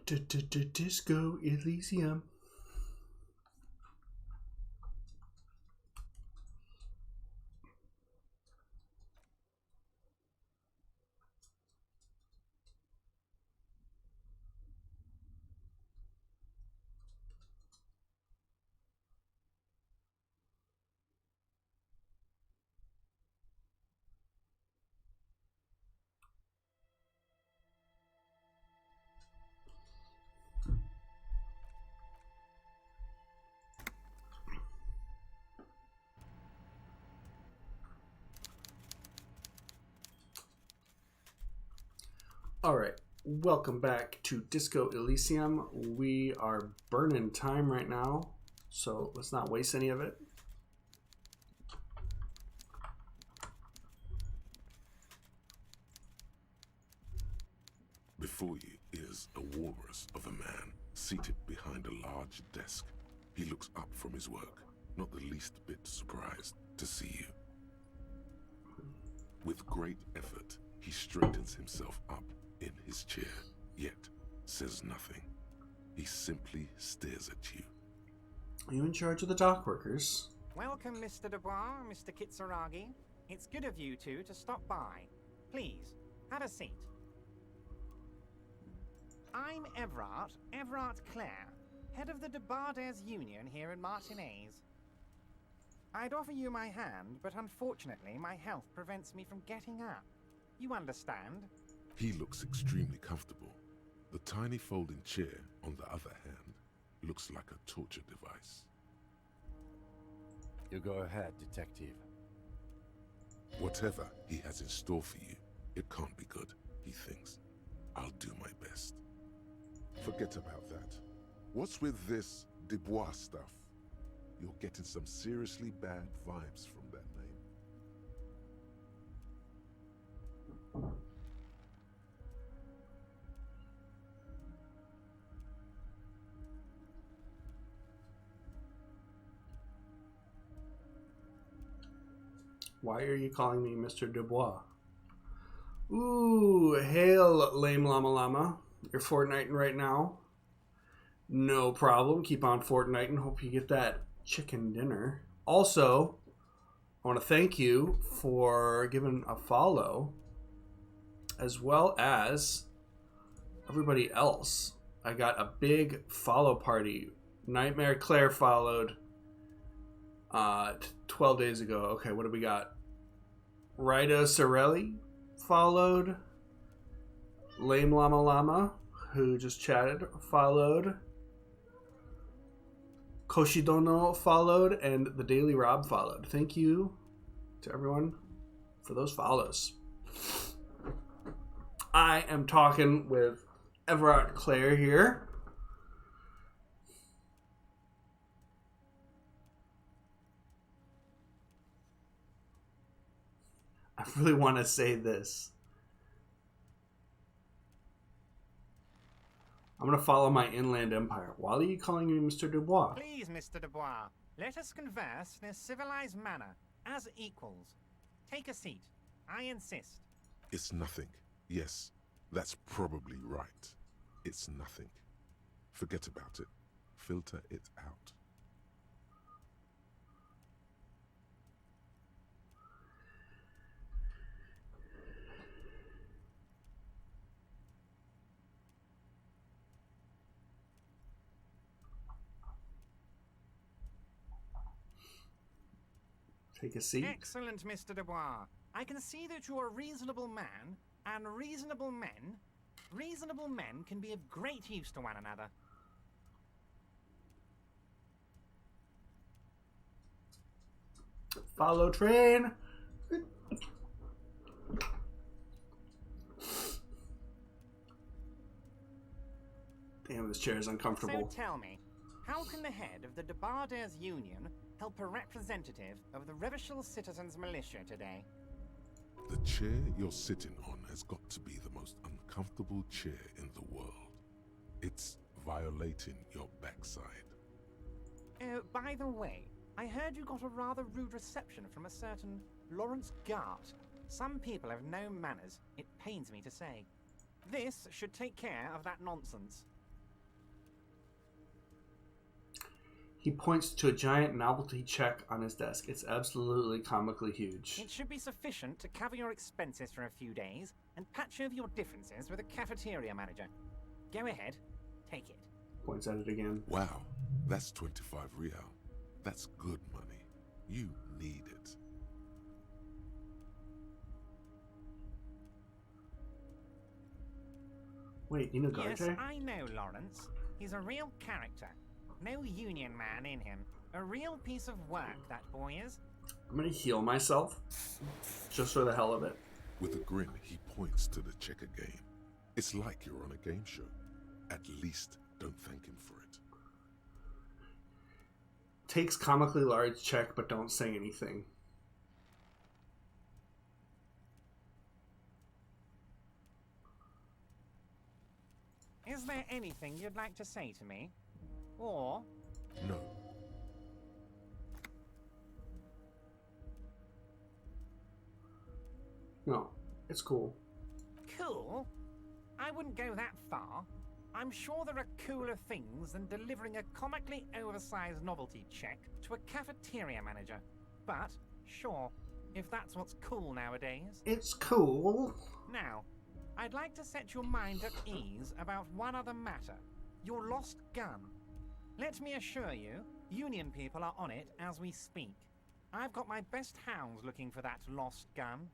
Disco Elysium. All right, welcome back to Disco Elysium. We are burning time right now, so let's not waste any of it. Before you is a walrus of a man seated behind a large desk. He looks up from his work, not the least bit surprised to see you. With great effort, he straightens himself up in his chair, yet says nothing. He simply stares at you. Are you in charge of the dock workers? Welcome, Mr. Dubois, Mr. Kitsuragi. It's good of you two to stop by. Please, have a seat. I'm Everard Clare, head of the Debarders Union here in Martinez. I'd offer you my hand, but unfortunately my health prevents me from getting up. You understand? He looks extremely comfortable. The tiny folding chair, on the other hand, looks like a torture device. You go ahead, detective. Whatever he has in store for you, it can't be good, he thinks. I'll do my best. Forget about that. What's with this Dubois stuff? You're getting some seriously bad vibes from that name. Why are you calling me Mr. Dubois? Ooh, hail, lame llama llama. You're Fortniting right now? No problem. Keep on Fortniting. Hope you get that chicken dinner. Also, I want to thank you for giving a follow, as well as everybody else. I got a big follow party. Nightmare Claire followed 12 days ago. Okay, what do we got? Rito Sorelli followed. Lame Llama Llama, who just chatted, followed. Koshidono followed, and the Daily Rob followed. Thank you to everyone for those follows. I am talking with Everard Clare here. I really want to say this. I'm going to follow my inland empire. Why are you calling me Mr. Dubois? Please, Mr. Dubois, let us converse in a civilized manner, as equals. Take a seat. I insist. It's nothing. Yes, that's probably right. It's nothing. Forget about it. Filter it out. Take a seat. Excellent, Mr. Dubois. I can see that you're a reasonable man, and reasonable men can be of great use to one another. Follow train. Damn, this chair is uncomfortable. So tell me, how can the head of the Debarders Union help a representative of the Revachol Citizens Militia today? The chair you're sitting on has got to be the most uncomfortable chair in the world. It's violating your backside. By the way, I heard you got a rather rude reception from a certain Lawrence Gart. Some people have no manners, it pains me to say. This should take care of that nonsense. He points to a giant novelty check on his desk. It's absolutely comically huge. It should be sufficient to cover your expenses for a few days and patch over your differences with a cafeteria manager. Go ahead, take it. Points at it again. Wow, that's 25 real. That's good money. You need it. Wait, you know Garte? Yes, I know Lawrence. He's a real character. No union man in him. A real piece of work, that boy is. I'm gonna heal myself. Just for the hell of it. With a grin, he points to the checker game. It's like you're on a game show. At least don't thank him for it. Takes comically large check, but don't say anything. Is there anything you'd like to say to me? Or... No. No, it's cool. Cool? I wouldn't go that far. I'm sure there are cooler things than delivering a comically oversized novelty check to a cafeteria manager. But, sure, if that's what's cool nowadays. It's cool. Now, I'd like to set your mind at ease about one other matter. Your lost gun. Let me assure you, Union people are on it as we speak. I've got my best hounds looking for that lost gun.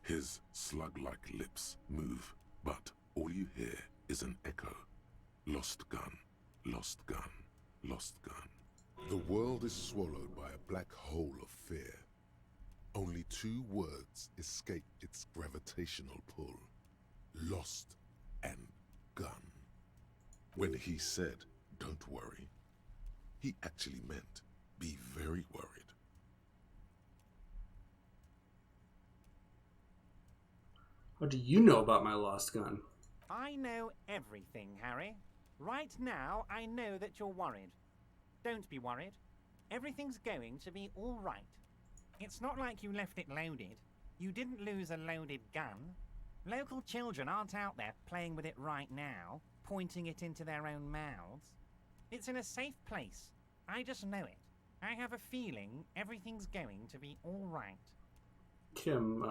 His slug-like lips move, but all you hear is an echo. Lost gun, lost gun, lost gun. The world is swallowed by a black hole of fear. Only two words escape its gravitational pull. Lost and gun. When he said, "Don't worry," he actually meant, be very worried. How do you know about my lost gun? I know everything, Harry. Right now, I know that you're worried. Don't be worried. Everything's going to be all right. It's not like you left it loaded. You didn't lose a loaded gun. Local children aren't out there playing with it right now, pointing it into their own mouths. It's in a safe place. I just know it. I have a feeling everything's going to be all right. Kim?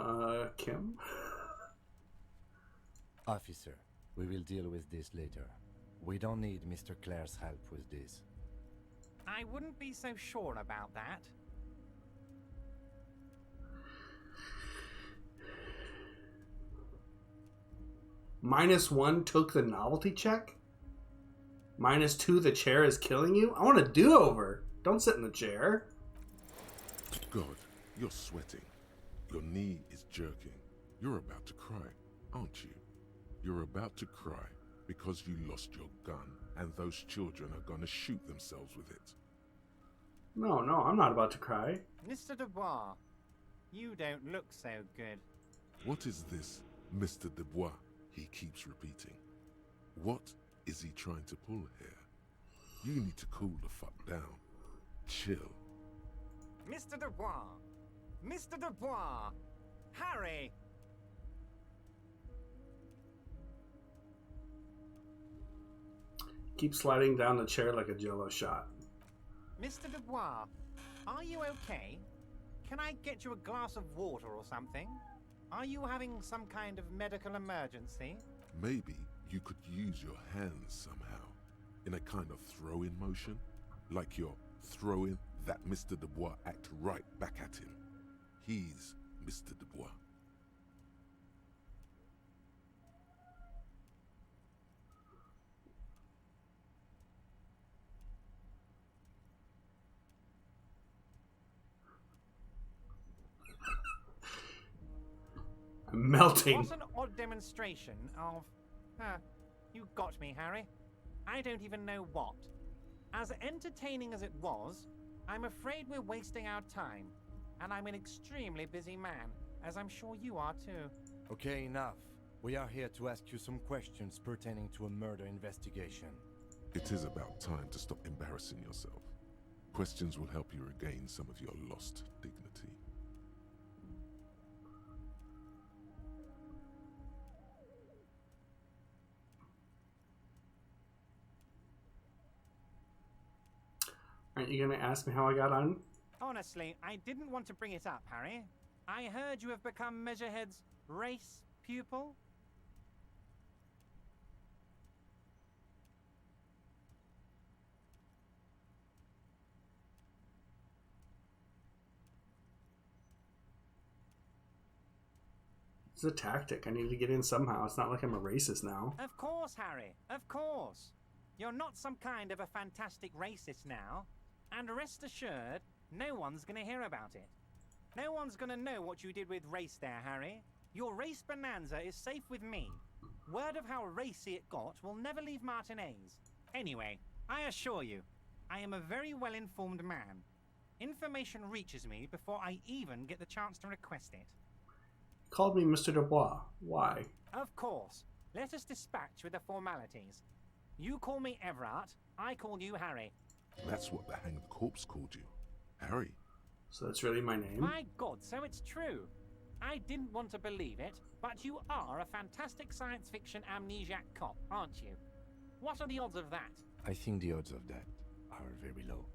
Officer, we will deal with this later. We don't need Mr. Clare's help with this. I wouldn't be so sure about that. -1 took the novelty check? -2, the chair is killing you? I want a do-over. Don't sit in the chair. God, you're sweating. Your knee is jerking. You're about to cry, aren't you? You're about to cry because you lost your gun and those children are gonna shoot themselves with it. No, I'm not about to cry. Mr. Dubois, you don't look so good. What is this, Mr. Dubois, he keeps repeating? What is he trying to pull here? You need to cool the fuck down. Chill. Mr. Dubois! Mr. Dubois! Harry! Keep sliding down the chair like a jello shot. Mr. Dubois, are you okay? Can I get you a glass of water or something? Are you having some kind of medical emergency? Maybe you could use your hands somehow, in a kind of throw-in motion, like you're throwing that Mr. Dubois act right back at him. He's Mr. Dubois. I'm melting. What an odd demonstration of... you got me, Harry. I don't even know what. As entertaining as it was, I'm afraid we're wasting our time. And I'm an extremely busy man, as I'm sure you are too. Okay, enough. We are here to ask you some questions pertaining to a murder investigation. It is about time to stop embarrassing yourself. Questions will help you regain some of your lost dignity. Aren't you going to ask me how I got on? Honestly, I didn't want to bring it up, Harry. I heard you have become Measurehead's race pupil. It's a tactic. I need to get in somehow. It's not like I'm a racist now. Of course, Harry. Of course. You're not some kind of a fantastic racist now. And rest assured, no one's going to hear about it. No one's going to know what you did with race there, Harry. Your race bonanza is safe with me. Word of how racy it got will never leave Martinez. Anyway, I assure you, I am a very well-informed man. Information reaches me before I even get the chance to request it. Called me Mr. Dubois. Why? Of course. Let us dispatch with the formalities. You call me Everard, I call you Harry. That's what the hanged corpse called you. Harry. So that's really my name? My God, so it's true. I didn't want to believe it, but you are a fantastic science fiction amnesiac cop, aren't you? What are the odds of that? I think the odds of that are very low.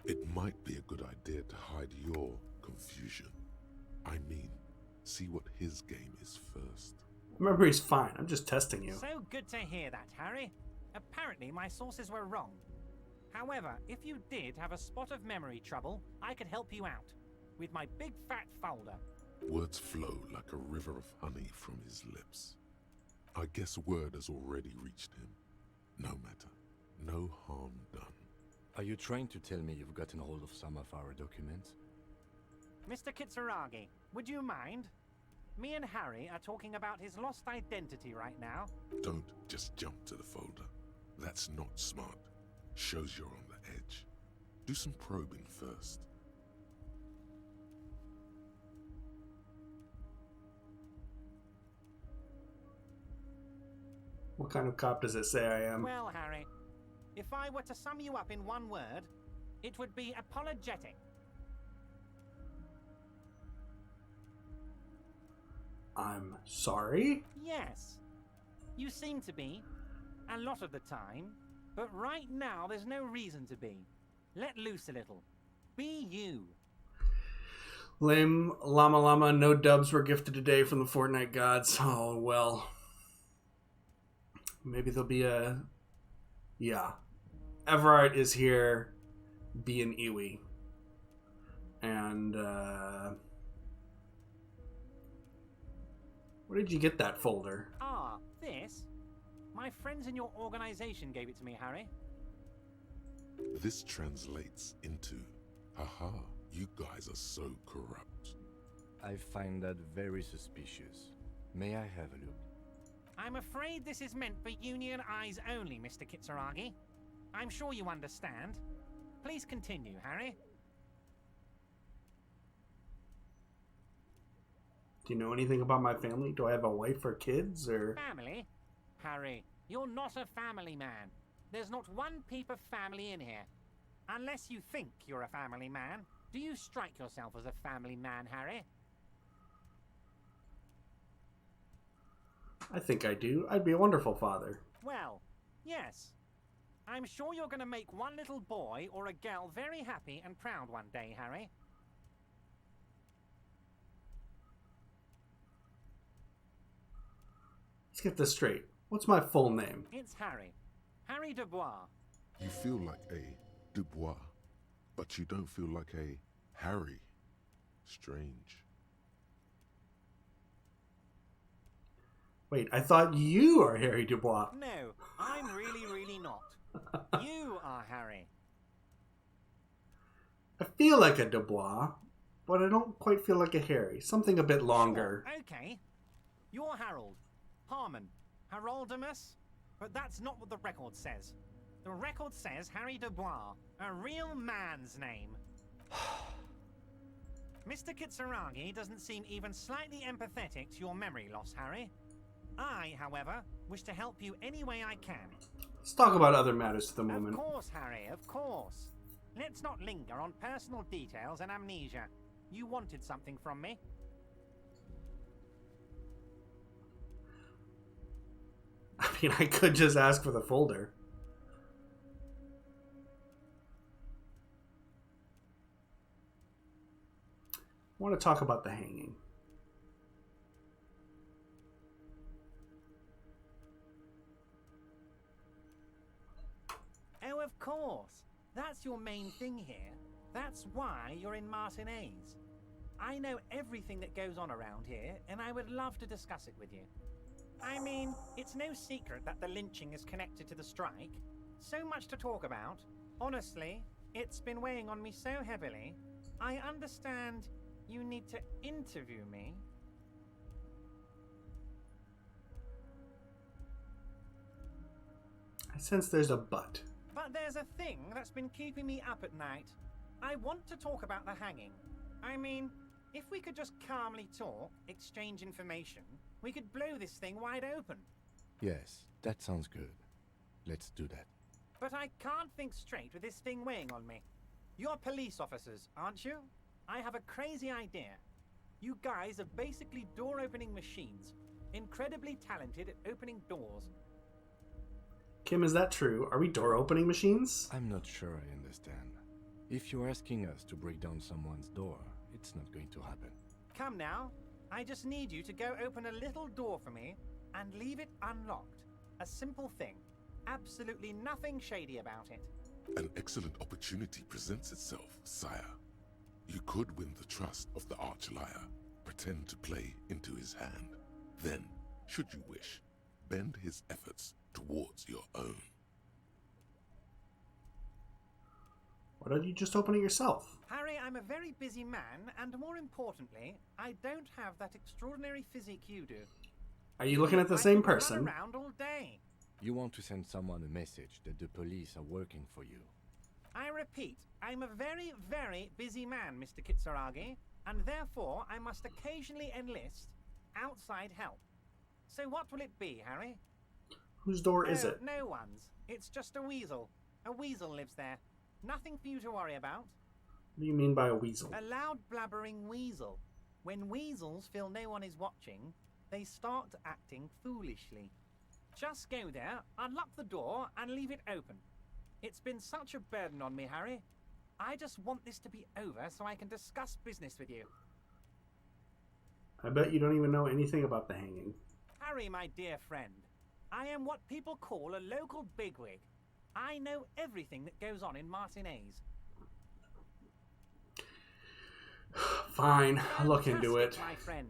It might be a good idea to hide your confusion. I mean, see what his game is first. Remember, he's fine. I'm just testing you. So good to hear that, Harry. Apparently, my sources were wrong. However, if you did have a spot of memory trouble, I could help you out. With my big fat folder. Words flow like a river of honey from his lips. I guess word has already reached him. No matter. No harm done. Are you trying to tell me you've gotten hold of some of our documents? Mr. Kitsuragi, would you mind? Me and Harry are talking about his lost identity right now. Don't just jump to the folder. That's not smart. Shows you're on the edge. Do some probing first. What kind of cop does it say I am? Well, Harry, if I were to sum you up in one word, it would be apologetic. I'm sorry? Yes. You seem to be. A lot of the time. But right now, there's no reason to be. Let loose a little. Be you. Lame llama llama, no dubs were gifted today from the Fortnite gods. Oh, well. Maybe there'll be a... Yeah. Everard is here being Iwi. And, where did you get that folder? Ah, this? My friends in your organization gave it to me, Harry. This translates into, haha, you guys are so corrupt. I find that very suspicious. May I have a look? I'm afraid this is meant for Union eyes only, Mr. Kitsuragi. I'm sure you understand. Please continue, Harry. Do you know anything about my family? Do I have a wife or kids, or... Family? Harry, you're not a family man. There's not one peep of family in here. Unless you think you're a family man, do you strike yourself as a family man, Harry? I think I do. I'd be a wonderful father. Well, yes. I'm sure you're going to make one little boy or a girl very happy and proud one day, Harry. Let's get this straight. What's my full name? It's Harry. Harry Dubois. You feel like a Dubois, but you don't feel like a Harry. Strange. Wait, I thought you are Harry Dubois. No, I'm really not. You are Harry. I feel like a Dubois, but I don't quite feel like a Harry. Something a bit longer. Sure, okay. You're Harold. Harmon. Haroldamus. But that's not what the record says. The record says Harry Dubois. A real man's name. Mr. Kitsuragi doesn't seem even slightly empathetic to your memory loss, Harry. I, however, wish to help you any way I can. Let's talk about other matters for the moment. Of course, Harry, of course. Let's not linger on personal details and amnesia. You wanted something from me. I mean, I could just ask for the folder. want to talk about the hanging. Oh, of course. That's your main thing here. That's why you're in Martinez. I know everything that goes on around here, and I would love to discuss it with you. I mean, it's no secret that the lynching is connected to the strike. So much to talk about. Honestly, it's been weighing on me so heavily. I understand you need to interview me. I sense there's a but. But there's a thing that's been keeping me up at night. I want to talk about the hanging. I mean, if we could just calmly talk, exchange information, we could blow this thing wide open. Yes, that sounds good. Let's do that. But I can't think straight with this thing weighing on me. You're police officers, aren't you? I have a crazy idea. You guys are basically door-opening machines, incredibly talented at opening doors. Kim, is that true? Are we door-opening machines? I'm not sure I understand. If you're asking us to break down someone's door, it's not going to happen. Come now. I just need you to go open a little door for me and leave it unlocked. A simple thing. Absolutely nothing shady about it. An excellent opportunity presents itself, sire. You could win the trust of the arch-liar, pretend to play into his hand. Then, should you wish, bend his efforts towards your own. Why don't you just open it yourself? Harry, I'm a very busy man, and more importantly, I don't have that extraordinary physique you do. Are you looking at the same person? I could run around all day. You want to send someone a message that the police are working for you. I repeat, I'm a very, very busy man, Mr. Kitsuragi, and therefore I must occasionally enlist outside help. So what will it be, Harry? Whose door is it? No one's. It's just a weasel. A weasel lives there. Nothing for you to worry about. What do you mean by a weasel? A loud blabbering weasel. When weasels feel no one is watching, they start acting foolishly. Just go there, unlock the door, and leave it open. It's been such a burden on me, Harry. I just want this to be over so I can discuss business with you. I bet you don't even know anything about the hanging. Harry, my dear friend, I am what people call a local bigwig. I know everything that goes on in Martinez. Fine, I'll look into it. My friend.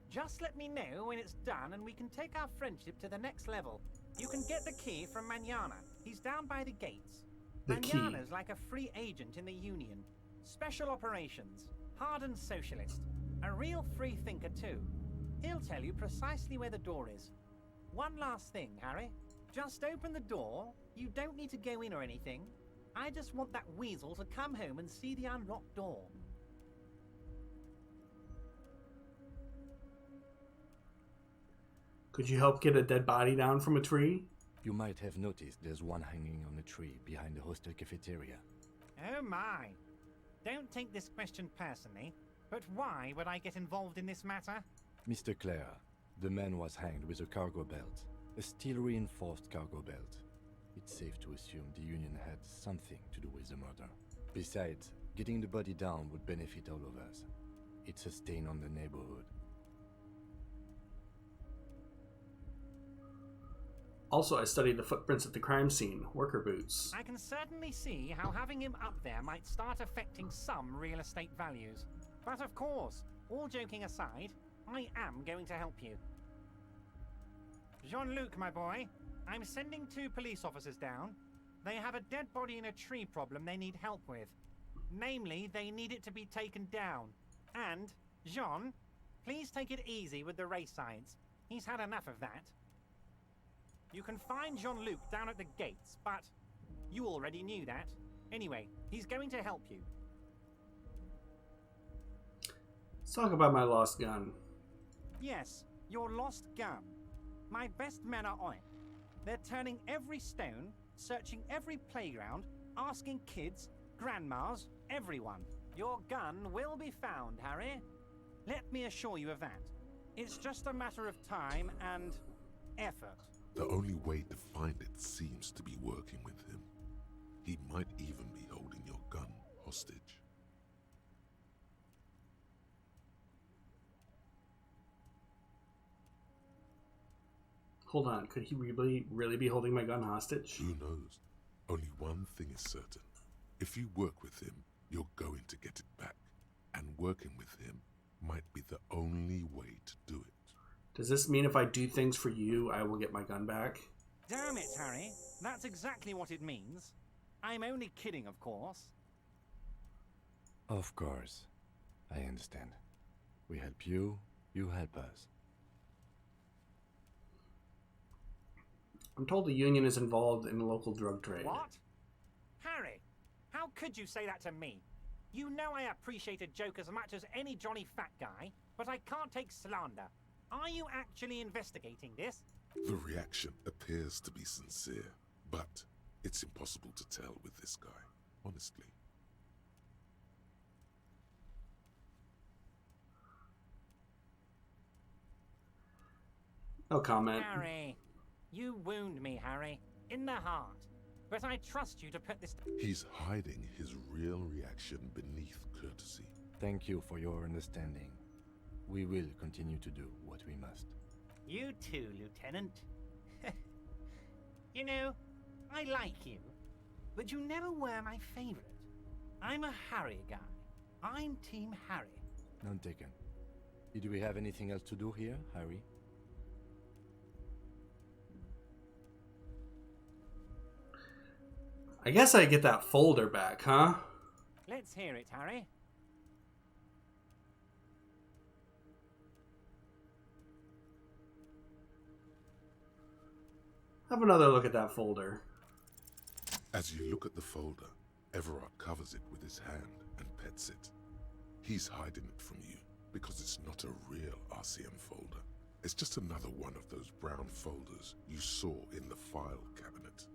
Just let me know when it's done and we can take our friendship to the next level. You can get the key from Manana. He's down by the gates. Manana's like a free agent in the Union. Special operations. Hardened socialist. A real free thinker too. He'll tell you precisely where the door is. One last thing, Harry. Just open the door. You don't need to go in or anything. I just want that weasel to come home and see the unlocked door. Could you help get a dead body down from a tree? You might have noticed there's one hanging on a tree behind the hostel cafeteria. Oh my. Don't take this question personally, but why would I get involved in this matter? Mr. Clare, the man was hanged with a cargo belt. A steel-reinforced cargo belt. It's safe to assume the Union had something to do with the murder. Besides, getting the body down would benefit all of us. It's a stain on the neighborhood. Also, I studied the footprints at the crime scene. Worker boots. I can certainly see how having him up there might start affecting some real estate values. But of course, all joking aside, I am going to help you. Jean-Luc, my boy, I'm sending 2 police officers down. They have a dead body in a tree problem they need help with. Namely, they need it to be taken down. And, Jean, please take it easy with the race signs. He's had enough of that. You can find Jean-Luc down at the gates, but you already knew that. Anyway, he's going to help you. Let's talk about my lost gun. Yes, your lost gun. My best men are on it. They're turning every stone, searching every playground, asking kids, grandmas, everyone. Your gun will be found, Harry. Let me assure you of that. It's just a matter of time and effort. The only way to find it seems to be working with him. He might even be holding your gun hostage. Hold on, could he really be holding my gun hostage? Who knows? Only one thing is certain. If you work with him, you're going to get it back. And working with him might be the only way to do it. Does this mean if I do things for you, I will get my gun back? Damn it, Harry. That's exactly what it means. I'm only kidding, of course. Of course. I understand. We help you, you help us. I'm told the Union is involved in the local drug trade. What? Harry, how could you say that to me? You know I appreciate a joke as much as any jolly fat guy, but I can't take slander. Are you actually investigating this? The reaction appears to be sincere, but it's impossible to tell with this guy, honestly. No comment. Harry, you wound me, Harry, in the heart. But I trust you to put this... He's hiding his real reaction beneath courtesy. Thank you for your understanding. We will continue to do what we must. You too, Lieutenant. You know, I like you, but you never were my favorite. I'm a Harry guy. I'm Team Harry. None taken. Did we have anything else to do here, Harry? I guess I get that folder back, huh? Let's hear it, Harry. Have another look at that folder. As you look at the folder, Everard covers it with his hand and pets it. He's hiding it from you because it's not a real RCM folder. It's just another one of those brown folders you saw in the file cabinet.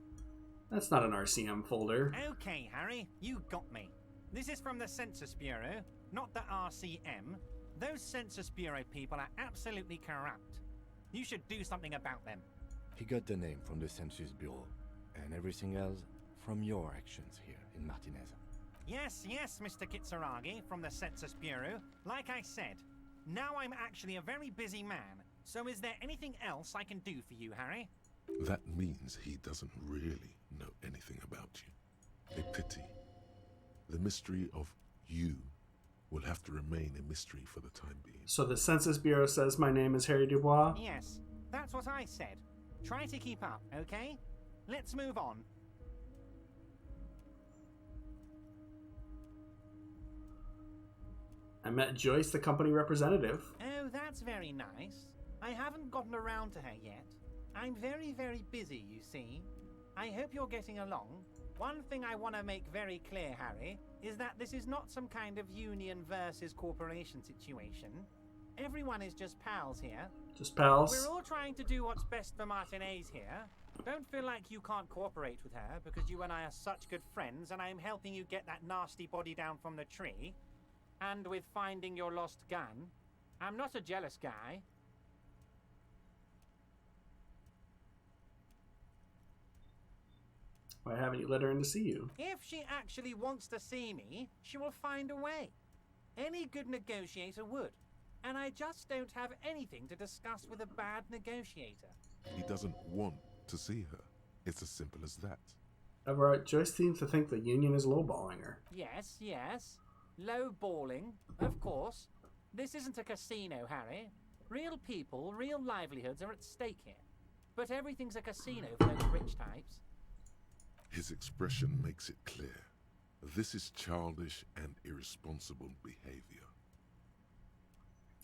That's not an RCM folder. Okay, Harry, you got me. This is from the Census Bureau, not the RCM. Those Census Bureau people are absolutely corrupt. You should do something about them. He got the name from the Census Bureau, and everything else from your actions here in Martinez. Yes, Mr. Kitsuragi from the Census Bureau. Like I said, now I'm actually a very busy man, so is there anything else I can do for you, Harry? That means he doesn't really know anything about you. A pity. The mystery of you will have to remain a mystery for the time being. So the Census Bureau says my name is Harry Dubois? Yes, that's what I said. Try to keep up, okay? Let's move on. I met Joyce, the company representative. Oh, that's very nice. I haven't gotten around to her yet. I'm very, very busy, you see. I hope you're getting along. One thing I want to make very clear, Harry, is that this is not some kind of union versus corporation situation. Everyone is just pals here. Just pals? We're all trying to do what's best for Martinez here. Don't feel like you can't cooperate with her because you and I are such good friends and I'm helping you get that nasty body down from the tree. And with finding your lost gun. I'm not a jealous guy. Why haven't you let her in to see you? If she actually wants to see me, she will find a way. Any good negotiator would. And I just don't have anything to discuss with a bad negotiator. He doesn't want to see her. It's as simple as that. Everett, Joyce seems to think the Union is lowballing her. Yes. Low-balling, of course. This isn't a casino, Harry. Real people, real livelihoods are at stake here. But everything's a casino for those rich types. His expression makes it clear. This is childish and irresponsible behavior.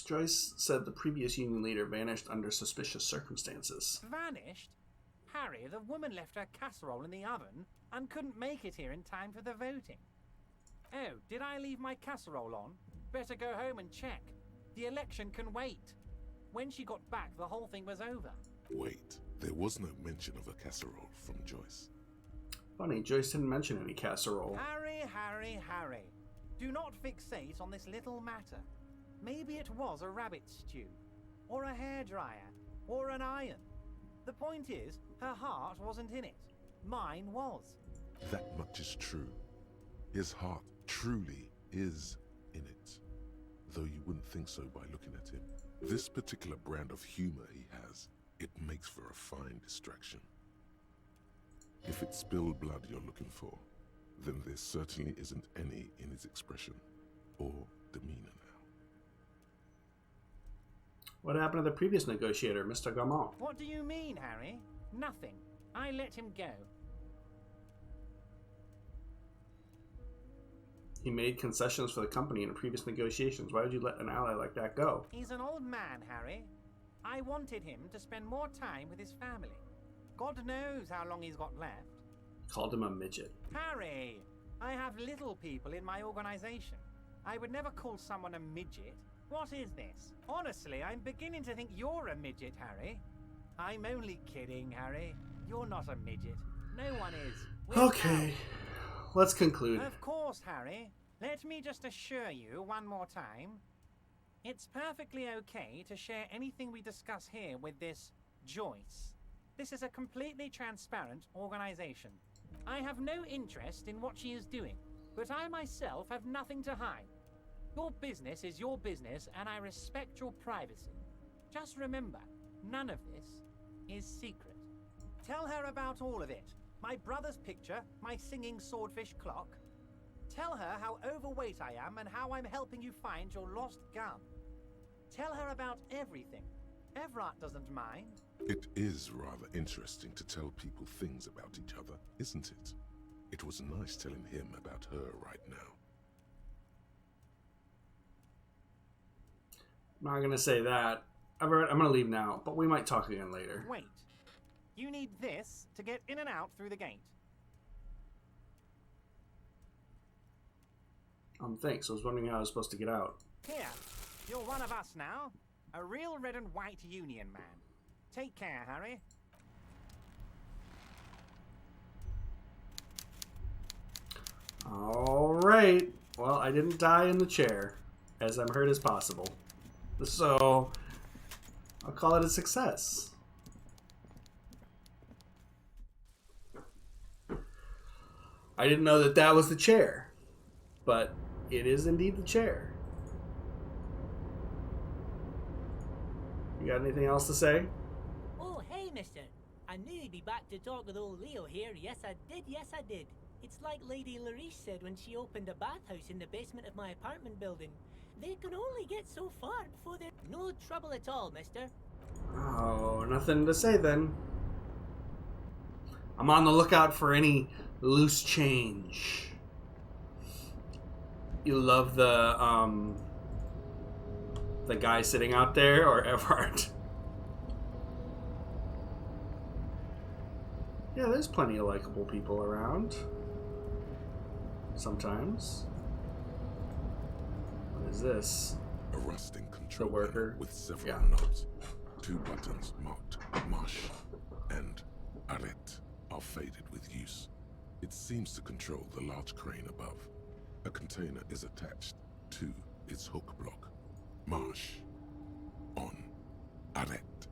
Joyce said the previous Union leader vanished under suspicious circumstances. Vanished? Harry, the woman left her casserole in the oven and couldn't make it here in time for the voting. Oh, did I leave my casserole on? Better go home and check. The election can wait. When she got back, the whole thing was over. Wait, there was no mention of a casserole from Joyce. Funny, Joyce didn't mention any casserole. Harry. Do not fixate on this little matter. Maybe it was a rabbit stew, or a hairdryer, or an iron. The point is, her heart wasn't in it. Mine was. That much is true. His heart truly is in it, though you wouldn't think so by looking at him. This particular brand of humor he has, it makes for a fine distraction. If it's spilled blood you're looking for, then there certainly isn't any in his expression or demeanor now. What happened to the previous negotiator, Mr. Gaumont? What do you mean, Harry? Nothing. I let him go. He made concessions for the company in previous negotiations. Why would you let an ally like that go? He's an old man, Harry. I wanted him to spend more time with his family. God knows how long he's got left. Called him a midget. Harry, I have little people in my organization. I would never call someone a midget. What is this? Honestly, I'm beginning to think you're a midget, Harry. I'm only kidding, Harry. You're not a midget. No one is. We're Okay, let's conclude. Of course, Harry. Let me just assure you one more time. It's perfectly okay to share anything we discuss here with this Joyce. This is a completely transparent organization. I have no interest in what she is doing, but I myself have nothing to hide. Your business is your business, and I respect your privacy. Just remember, none of this is secret. Tell her about all of it. My brother's picture, my singing swordfish clock. Tell her how overweight I am and how I'm helping you find your lost gun. Tell her about everything. Everard doesn't mind. It is rather interesting to tell people things about each other, isn't it? It was nice telling him about her right now. I'm not going to say that. I'm going to leave now, but we might talk again later. Wait. You need this to get in and out through the gate. Thanks. I was wondering how I was supposed to get out. Here, you're one of us now. A real red and white Union man. Take care, Harry. All right. Well, I didn't die in the chair, as I'm hurt as possible. So, I'll call it a success. I didn't know that that was the chair, but it is indeed the chair. You got anything else to say? Oh, hey, mister. I knew you'd be back to talk with old Leo here. Yes, I did. It's like Lady Larice said when she opened a bathhouse in the basement of my apartment building. They can only get so far before they're... No trouble at all, mister. Oh, nothing to say then. I'm on the lookout for any loose change. You love the guy sitting out there, or Everard? Yeah, there's plenty of likable people around. Sometimes. What is this? A rusting control The worker. panel with several Yeah. knobs. 2 buttons marked Marsh and Arrête are faded with use. It seems to control the large crane above. A container is attached to its hook block. Marsh. On. Arrête.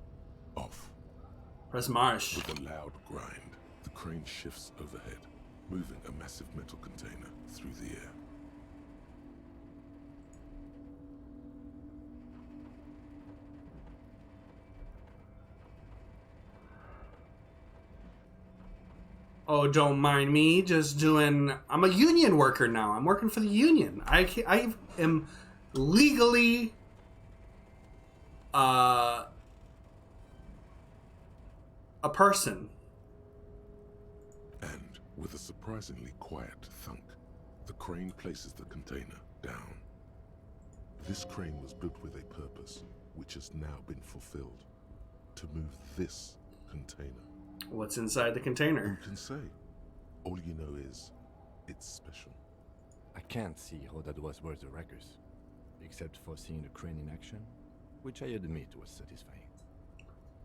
Off. Press Marsh. With a loud grind, the crane shifts overhead, moving a massive metal container through the air. Oh, don't mind me. Just doing... I'm a union worker now. I'm working for the union. I am legally... a person. And with a surprisingly quiet thunk, the crane places the container down. This crane was built with a purpose, which has now been fulfilled. To move this container. What's inside the container? Who can say? All you know is, it's special. I can't see how that was worth the wreckers, except for seeing the crane in action, which I admit was satisfying.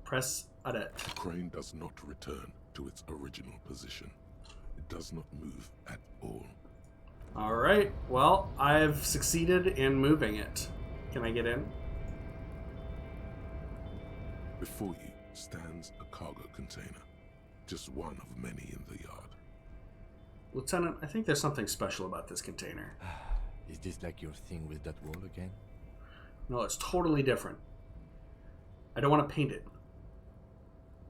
Press Arrête. The crane does not return to its original position. It does not move at all. Alright, well, I've succeeded in moving it. Can I get in? Before you stands a cargo container, just one of many in the yard. Lieutenant, I think there's something special about this container. Is this like your thing with that wall again? No, it's totally different. I don't want to paint it.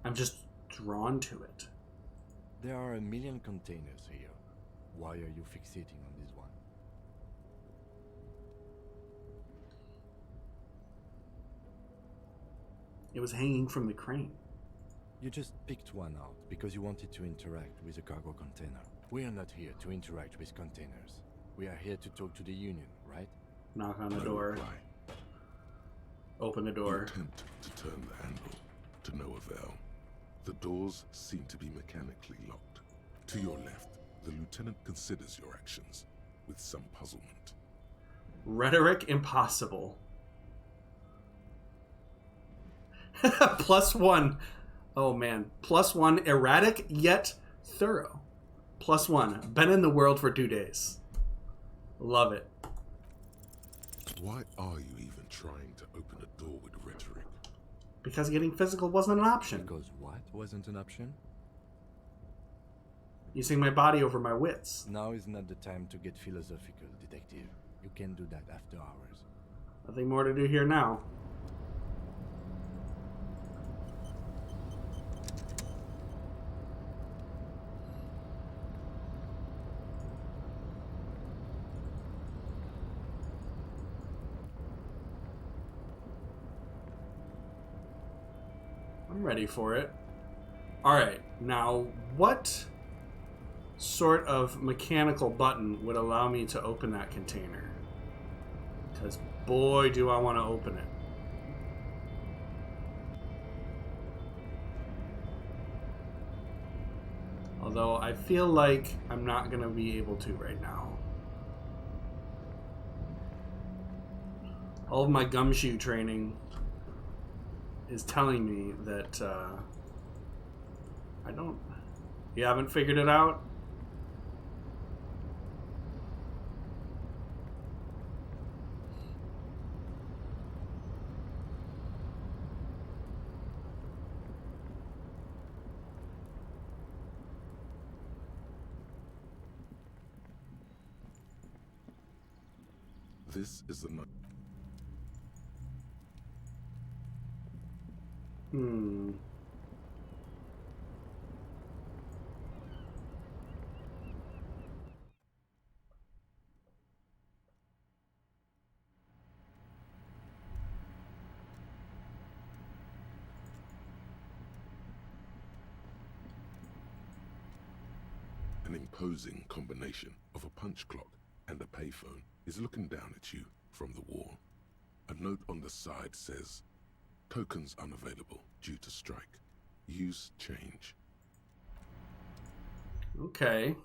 I'm just drawn to it. There are a million containers here. Why are you fixating on this one? It was hanging from the crane. You just picked one out because you wanted to interact with a cargo container. We are not here to interact with containers. We are here to talk to the Union, right? Knock on the No door. reply. Open the You door. attempt to turn the handle, to no avail. The doors seem to be mechanically locked. To your left, the lieutenant considers your actions with some puzzlement. Rhetoric impossible. +1. Oh man. +1 erratic yet thorough. +1. Been in the world for 2 days. Love it. Why are you even trying to open a door with rhetoric? Because getting physical wasn't an option. Because what wasn't an option? Using my body over my wits. Now is not the time to get philosophical, detective. You can do that after hours. Nothing more to do here now. I'm ready for it. Alright, now what sort of mechanical button would allow me to open that container? Because boy, do I want to open it. Although I feel like I'm not going to be able to right now. All of my gumshoe training is telling me that I don't... You haven't figured it out? This is the night. An imposing combination of a punch clock and a payphone is looking down at you from the wall. A note on the side says, "Tokens unavailable due to strike. Use change." Okay.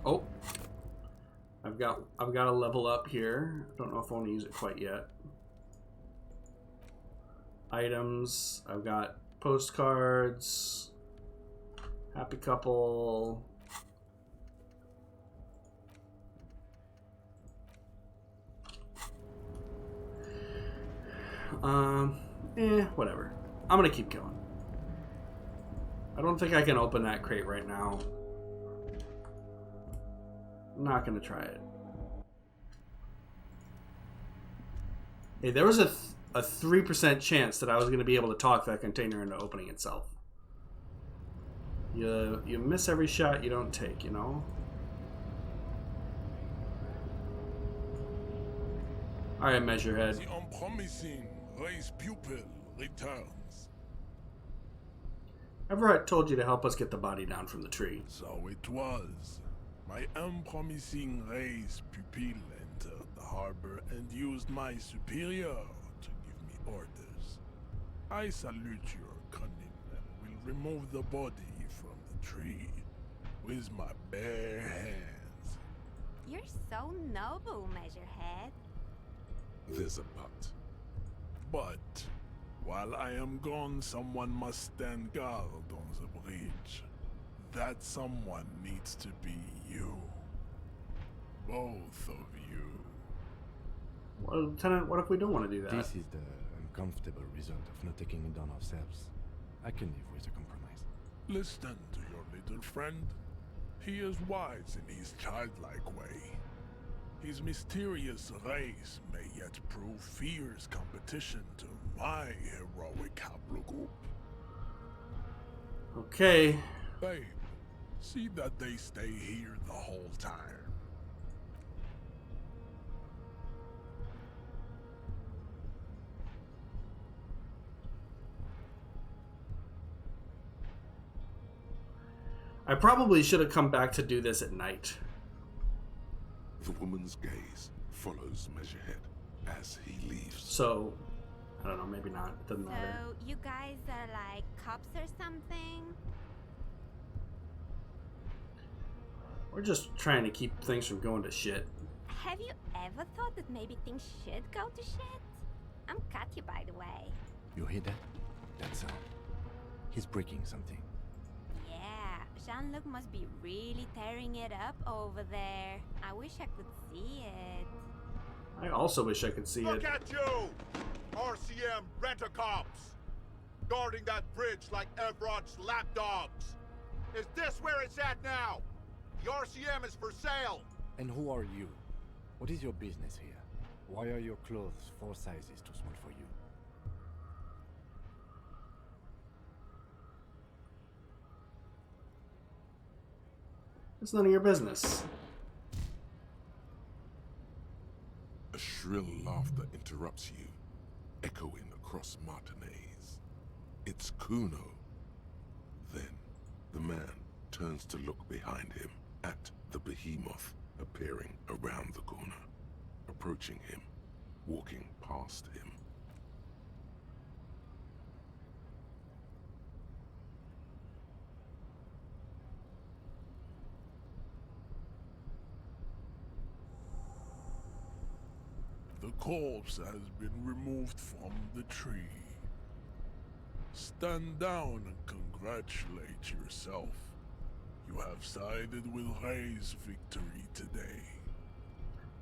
Oh. I've got a level up here. I don't know if I want to use it quite yet. Items. I've got postcards. Happy couple. Whatever. I'm gonna keep going. I don't think I can open that crate right now. I'm not gonna try it. Hey, there was a 3% chance that I was gonna be able to talk that container into opening itself. You miss every shot you don't take, you know? Alright, Measurehead. The unpromising race pupil returns. Everett told you to help us get the body down from the tree. So it was. My unpromising race pupil entered the harbor and used my superior to give me orders. I salute your cunning and will remove the body from the tree with my bare hands. You're so noble, Measurehead. There's a but. But while I am gone, someone must stand guard on the bridge. That someone needs to be you. Both of you. Well, Lieutenant, what if we don't want to do that? This is the uncomfortable result of not taking it on ourselves. I can live with a compromise. Listen to your little friend. He is wise in his childlike way. His mysterious race may yet prove fierce competition to my heroic haplogroup. Okay. Babe, see that they stay here the whole time. I probably should have come back to do this at night. The woman's gaze follows Measurehead as he leaves. So, I don't know, maybe not. It doesn't matter. So, you guys are like cops or something? We're just trying to keep things from going to shit. Have you ever thought that maybe things should go to shit? I'm Katya, by the way. You hear that? That sound. He's breaking something. Yeah, Jean-Luc must be really tearing it up over there. I wish I could see it. I also wish I could see Look it. at you! RCM rent-a-cops! Guarding that bridge like Evrod's lapdogs! Is this where it's at now? The RCM is for sale! And who are you? What is your business here? Why are your clothes 4 sizes too small for you? It's none of your business. A shrill laughter interrupts you, echoing across Martinez. It's Kuno. Then, the man turns to look behind him at the behemoth appearing around the corner, approaching him, walking past him. The corpse has been removed from the tree. Stand down and congratulate yourself. You have sided with Ray's victory today.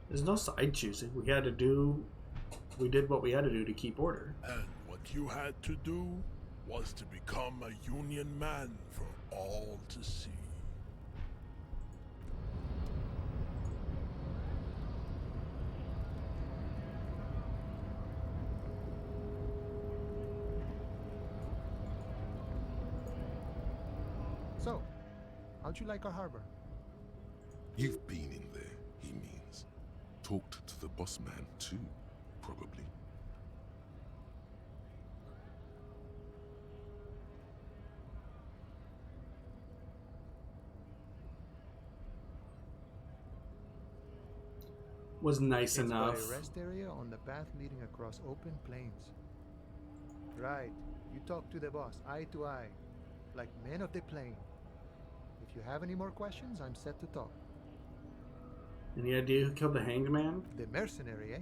There's no side choosing. We did what we had to do to keep order. And what you had to do was to become a Union man for all to see. So, how'd you like our harbor? You've been in there, he means. Talked to the boss man too, probably. Was nice It's enough. by a rest area on the path leading across open plains. Right. You talk to the boss, eye to eye, like men of the plain. If you have any more questions, I'm set to talk. Any idea who killed the hanged man? The mercenary, eh?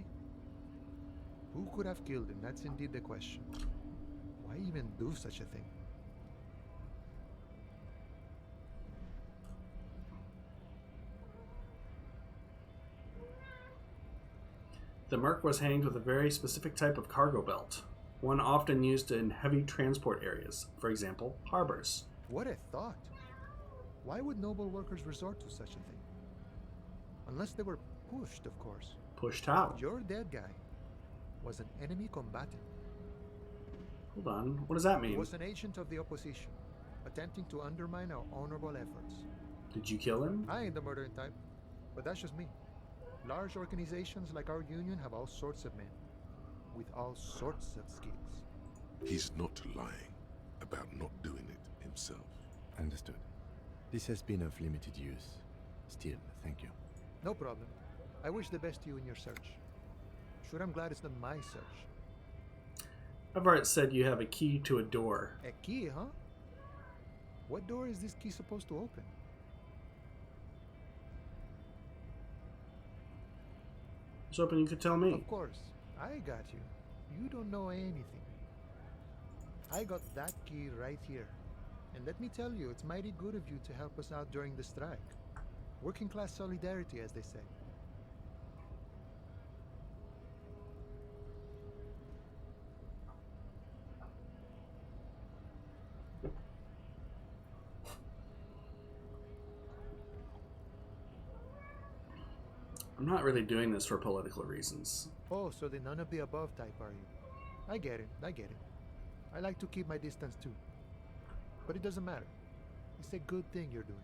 Who could have killed him? That's indeed the question. Why even do such a thing? The merc was hanged with a very specific type of cargo belt, one often used in heavy transport areas, for example, harbors. What a thought! Why would noble workers resort to such a thing? Unless they were pushed, of course. Pushed out. Your dead guy was an enemy combatant. Hold on, what does that He mean? was an agent of the opposition, attempting to undermine our honorable efforts. Did you kill him? I ain't the murdering type, but that's just me. Large organizations like our union have all sorts of men, with all sorts of skills. He's not lying about not doing it himself. Understood. This has been of limited use. Still, thank you. No problem. I wish the best to you in your search. Sure, I'm glad it's not my search. Everett said you have a key to a door. A key, huh? What door is this key supposed to open? I was hoping you could tell me. Of course. I got you. You don't know anything. I got that key right here. And let me tell you, it's mighty good of you to help us out during the strike. Working class solidarity, as they say. I'm not really doing this for political reasons. Oh, so the none of the above type are you? I get it, I get it. I like to keep my distance too. But it doesn't matter. It's a good thing you're doing.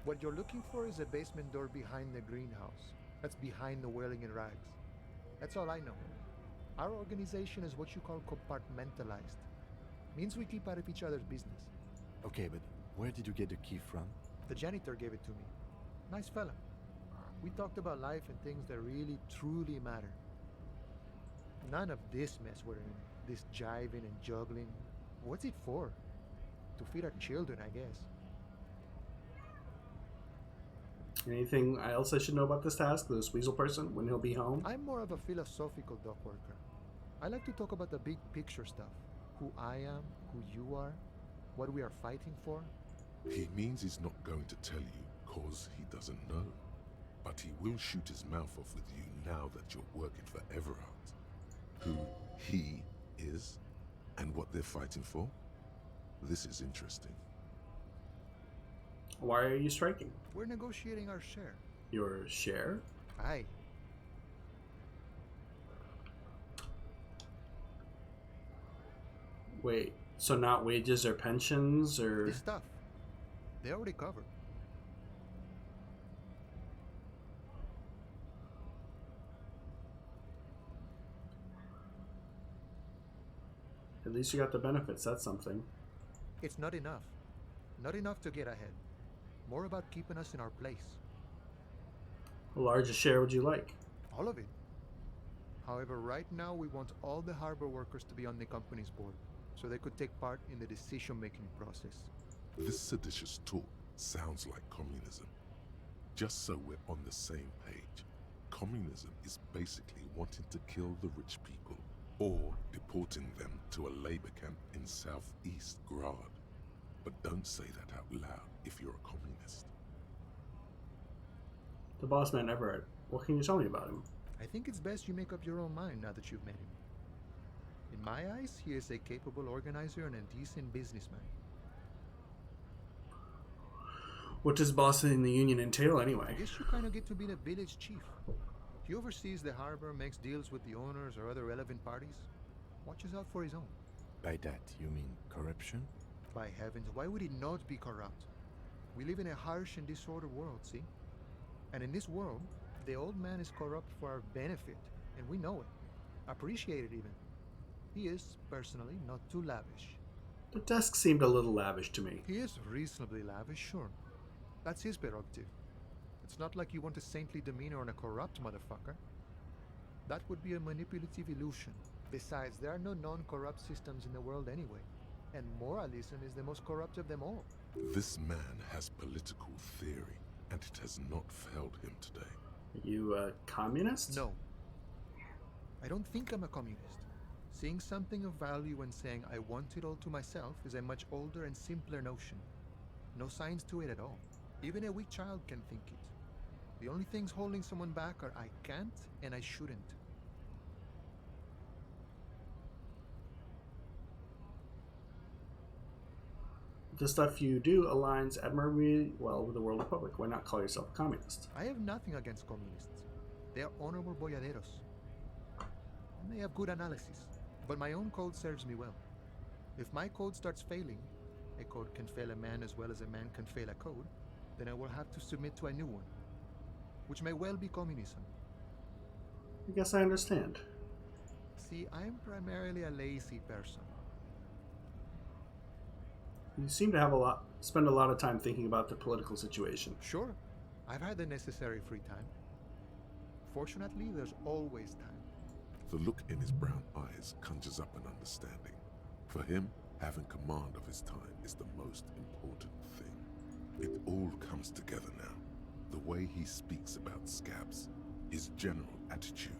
What you're looking for is a basement door behind the greenhouse. That's behind the wailing in rags. That's all I know. Our organization is what you call compartmentalized. Means we keep out of each other's business. Okay, but where did you get the key from? The janitor gave it to me. Nice fella. We talked about life and things that really, truly matter. None of this mess we're in. This jiving and juggling. What's it for? To feed our children, I guess. Anything else I should know about this task? This weasel person, when he'll be home? I'm more of a philosophical dock worker. I like to talk about the big picture stuff. Who I am, who you are, what we are fighting for. He means he's not going to tell you cause he doesn't know. But he will shoot his mouth off with you now that you're working for Everard. Who he is and what they're fighting for. This is interesting. Why are you striking? We're negotiating our share. Your share? Aye. Wait, so not wages or pensions or... The stuff. They already covered. At least you got the benefits, that's something. It's not enough. Not enough to get ahead. More about keeping us in our place. How large a share would you like? All of it. However, right now we want all the harbor workers to be on the company's board, so they could take part in the decision-making process. This seditious talk sounds like communism. Just so we're on the same page, communism is basically wanting to kill the rich people or deporting them to a labor camp in southeast Grad. But don't say that out loud if you're a communist. The boss man Everett. What can you tell me about him? I think it's best you make up your own mind now that you've met him. In my eyes, he is a capable organizer and a decent businessman. What does bossing the union entail I anyway? guess you kind of get to be the village chief. He oversees the harbor, makes deals with the owners or other relevant parties. Watches out for his own. By that, you mean corruption? By heavens, why would he not be corrupt? We live in a harsh and disordered world, see? And in this world, the old man is corrupt for our benefit, and we know it. Appreciate it even. He is, personally, not too lavish. The desk seemed a little lavish to me. He is reasonably lavish, sure. That's his prerogative. It's not like you want a saintly demeanor on a corrupt motherfucker. That would be a manipulative illusion. Besides, there are no non-corrupt systems in the world anyway. And moralism is the most corrupt of them all. This man has political theory, and it has not failed him today. You a communist? No. I don't think I'm a communist. Seeing something of value and saying I want it all to myself is a much older and simpler notion. No science to it at all. Even a weak child can think it. The only things holding someone back are I can't and I shouldn't. The stuff you do aligns admirably well with the world republic. Why not call yourself a communist? I have nothing against communists. They are honorable boyaderos. And they have good analysis. But my own code serves me well. If my code starts failing, a code can fail a man as well as a man can fail a code, then I will have to submit to a new one, which may well be communism. I guess I understand. See, I am primarily a lazy person. You seem to spend a lot of time thinking about the political situation. Sure, I've had the necessary free time. Fortunately, there's always time. The look in his brown eyes conjures up an understanding. For him, having command of his time is the most important thing. It all comes together now. The way he speaks about scabs, his general attitude.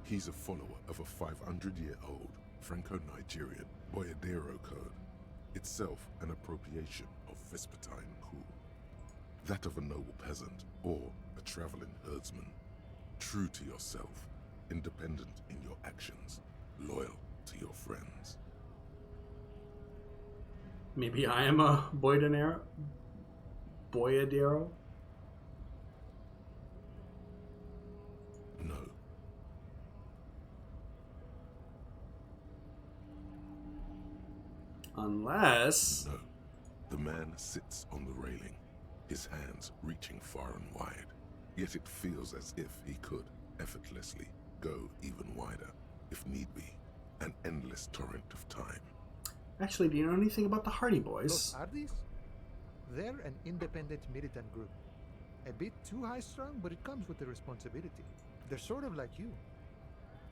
He's a follower of a 500-year-old Franco-Nigerian Boyadero code, itself an appropriation of Vespertine cool. That of a noble peasant or a traveling herdsman. True to yourself, independent in your actions, loyal to your friends. Maybe I am a Boyadero? Unless... No. The man sits on the railing, his hands reaching far and wide. Yet it feels as if he could, effortlessly, go even wider, if need be. An endless torrent of time. Actually, do you know anything about the Hardy Los Boys? Ardis? They're an independent militant group. A bit too high-strung, but it comes with the responsibility. They're sort of like you.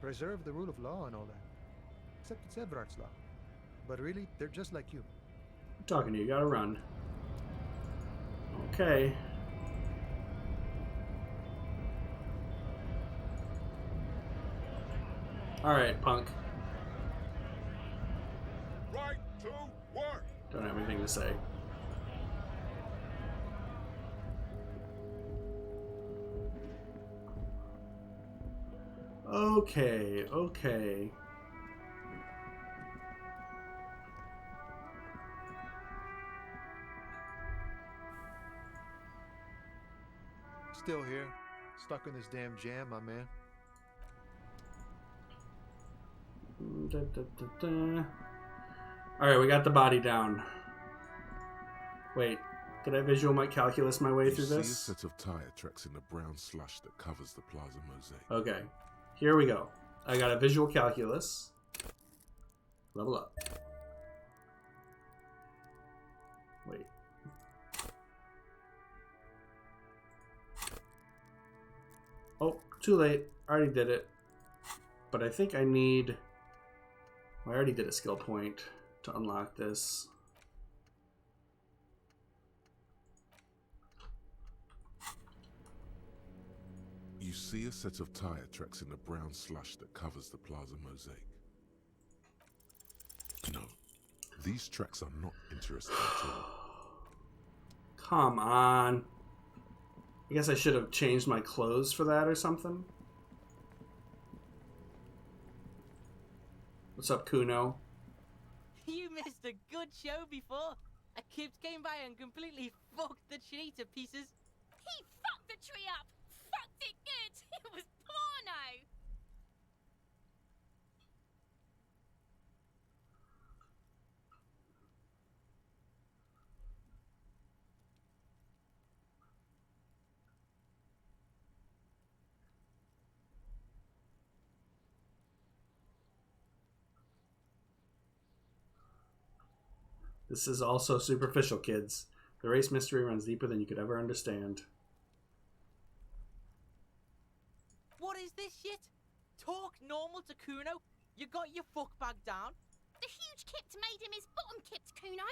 Preserve the rule of law and all that. Except it's Everard's law. But really, they're just like you. I'm talking to you, gotta run. Okay. Alright, punk. Right to work! Don't have anything to say. Okay, okay. Still here. Stuck in this damn jam, my man. Alright, we got the body down. Wait, did I visual my calculus my way You through see a this? set of tire tracks in the brown slush that covers the plaza mosaic. Okay, here we go. I got a visual calculus. Level up. Wait. Oh, too late. I already did it. But I think I need... I already did a skill point to unlock this. You see a set of tire tracks in the brown slush that covers the plaza mosaic. No, these tracks are not interesting at all. Come on. I guess I should have changed my clothes for that or something. What's up, Kuno? You missed a good show before. A kid came by and completely fucked the tree to pieces. He fucked the tree up! Fucked it good! It was porno! This is also superficial, kids. The race mystery runs deeper than you could ever understand. What is this shit? Talk normal to Kuno? You got your fuck bag down? The huge kipt made him his bottom kipt, Kuno!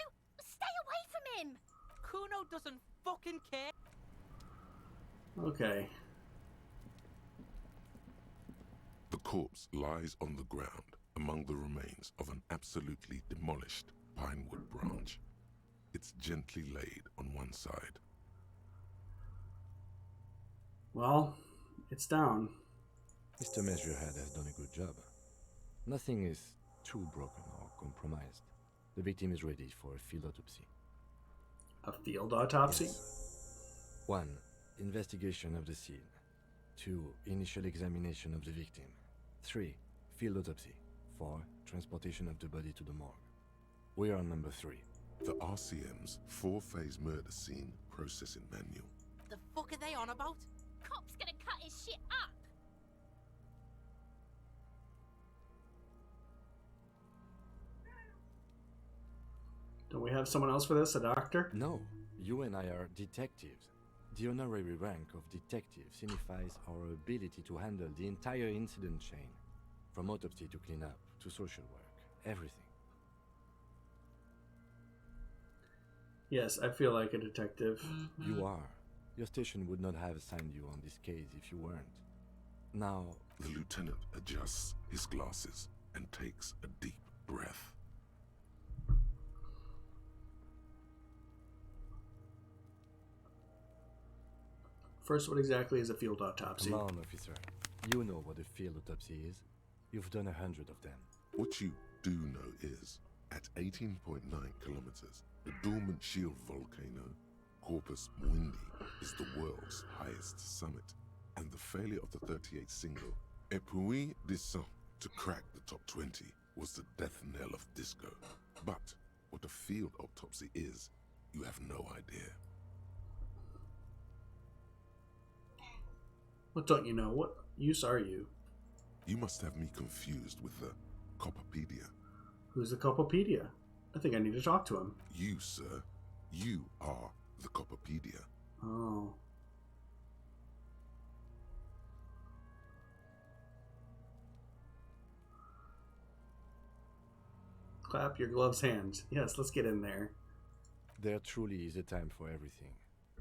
Stay away from him! Kuno doesn't fucking care. Okay. The corpse lies on the ground among the remains of an absolutely demolished pinewood branch. It's gently laid on one side. Well, it's down. Mr. Measurehead has done a good job. Nothing is too broken or compromised. The victim is ready for a field autopsy. A field autopsy? Yes. 1. Investigation of the scene. 2. Initial examination of the victim. 3. Field autopsy. 4. Transportation of the body to the morgue. We are on number 3. The RCM's 4-phase murder scene processing manual. The fuck are they on about? Cop's gonna cut his shit up! Don't we have someone else for this? A doctor? No, you and I are detectives. The honorary rank of detective signifies our ability to handle the entire incident chain. From autopsy to cleanup to social work. Everything. Yes, I feel like a detective. You are. Your station would not have assigned you on this case if you weren't. Now, The lieutenant adjusts his glasses and takes a deep breath. First, what exactly is a field autopsy? come on, officer. You know what a field autopsy is. You've done 100 of them. What you do know is, at 18.9 kilometers, the dormant shield volcano, Corpus Mundi, is the world's highest summit, and the failure of the 38 single, Et puis descend, to crack the top 20 was the death knell of disco. But field autopsy is, you have no idea. What don't you know? What use are you? You must have me confused with the Copperpedia. Who's the Copopedia? I think I need to talk to him. You, sir. You are the Copperpedia. Oh. Clap your gloves hands. Yes, let's get in there. There truly is a time for everything,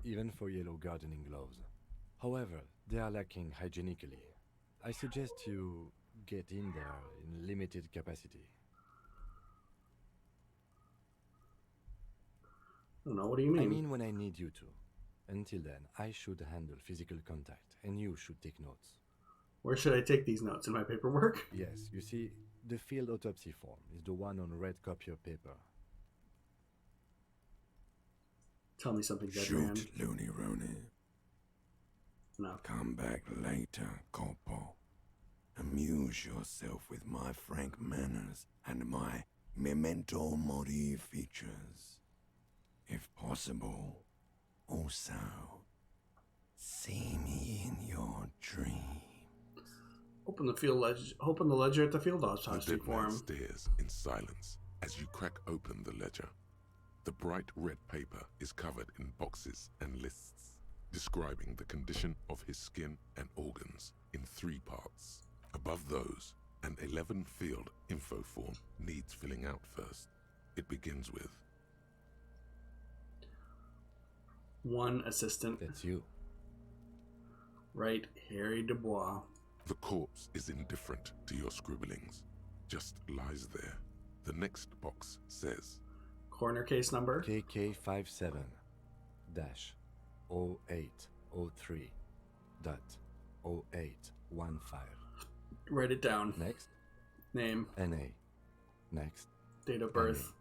even for yellow gardening gloves. However, they are lacking hygienically. I suggest you get in there in limited capacity. I don't know. What do you mean? I mean when I need you to. Until then, I should handle physical contact, and you should take notes. Where should I take these notes? In my paperwork? Yes, you see, the field autopsy form is the one on red copier paper. Tell me something, dead man. Shoot, Looney Rooney. No. Come back later, Corpo. Amuse yourself with my frank manners and my memento mori features. If possible, also, see me in your dreams. Open the ledger at the field The autopsy dead man form. stares in silence as you crack open the ledger. The bright red paper is covered in boxes and lists, describing the condition of his skin and organs in 3 parts. Above those, an 11-field info form needs filling out first. It begins with 1 assistant. That's you. Right, Harry Dubois. the corpse is indifferent to your scribblings, just lies there. The next box says Corner case number. KK57-0803.0815. Write it down. Next, Name. NA. Next, Date of birth.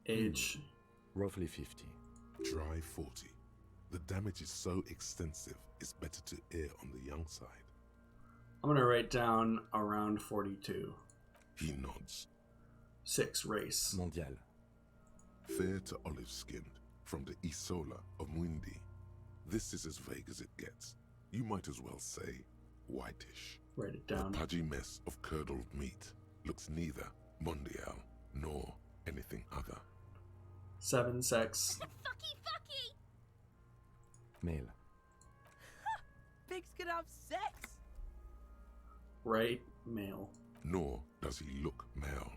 Age. roughly 50. dry 40. The damage is so extensive, it's better to err on the young side. I'm gonna write down around 42. He nods. 6 race. Mondial. Fair to olive-skinned, from the Isola of Muindi. This is as vague as it gets. You might as well say whitish. Write it The down. pudgy mess of curdled meat looks neither mondial nor anything other. 7 sex. Fucky! Male. Pigs can have sex! Right, male. Nor does he look male,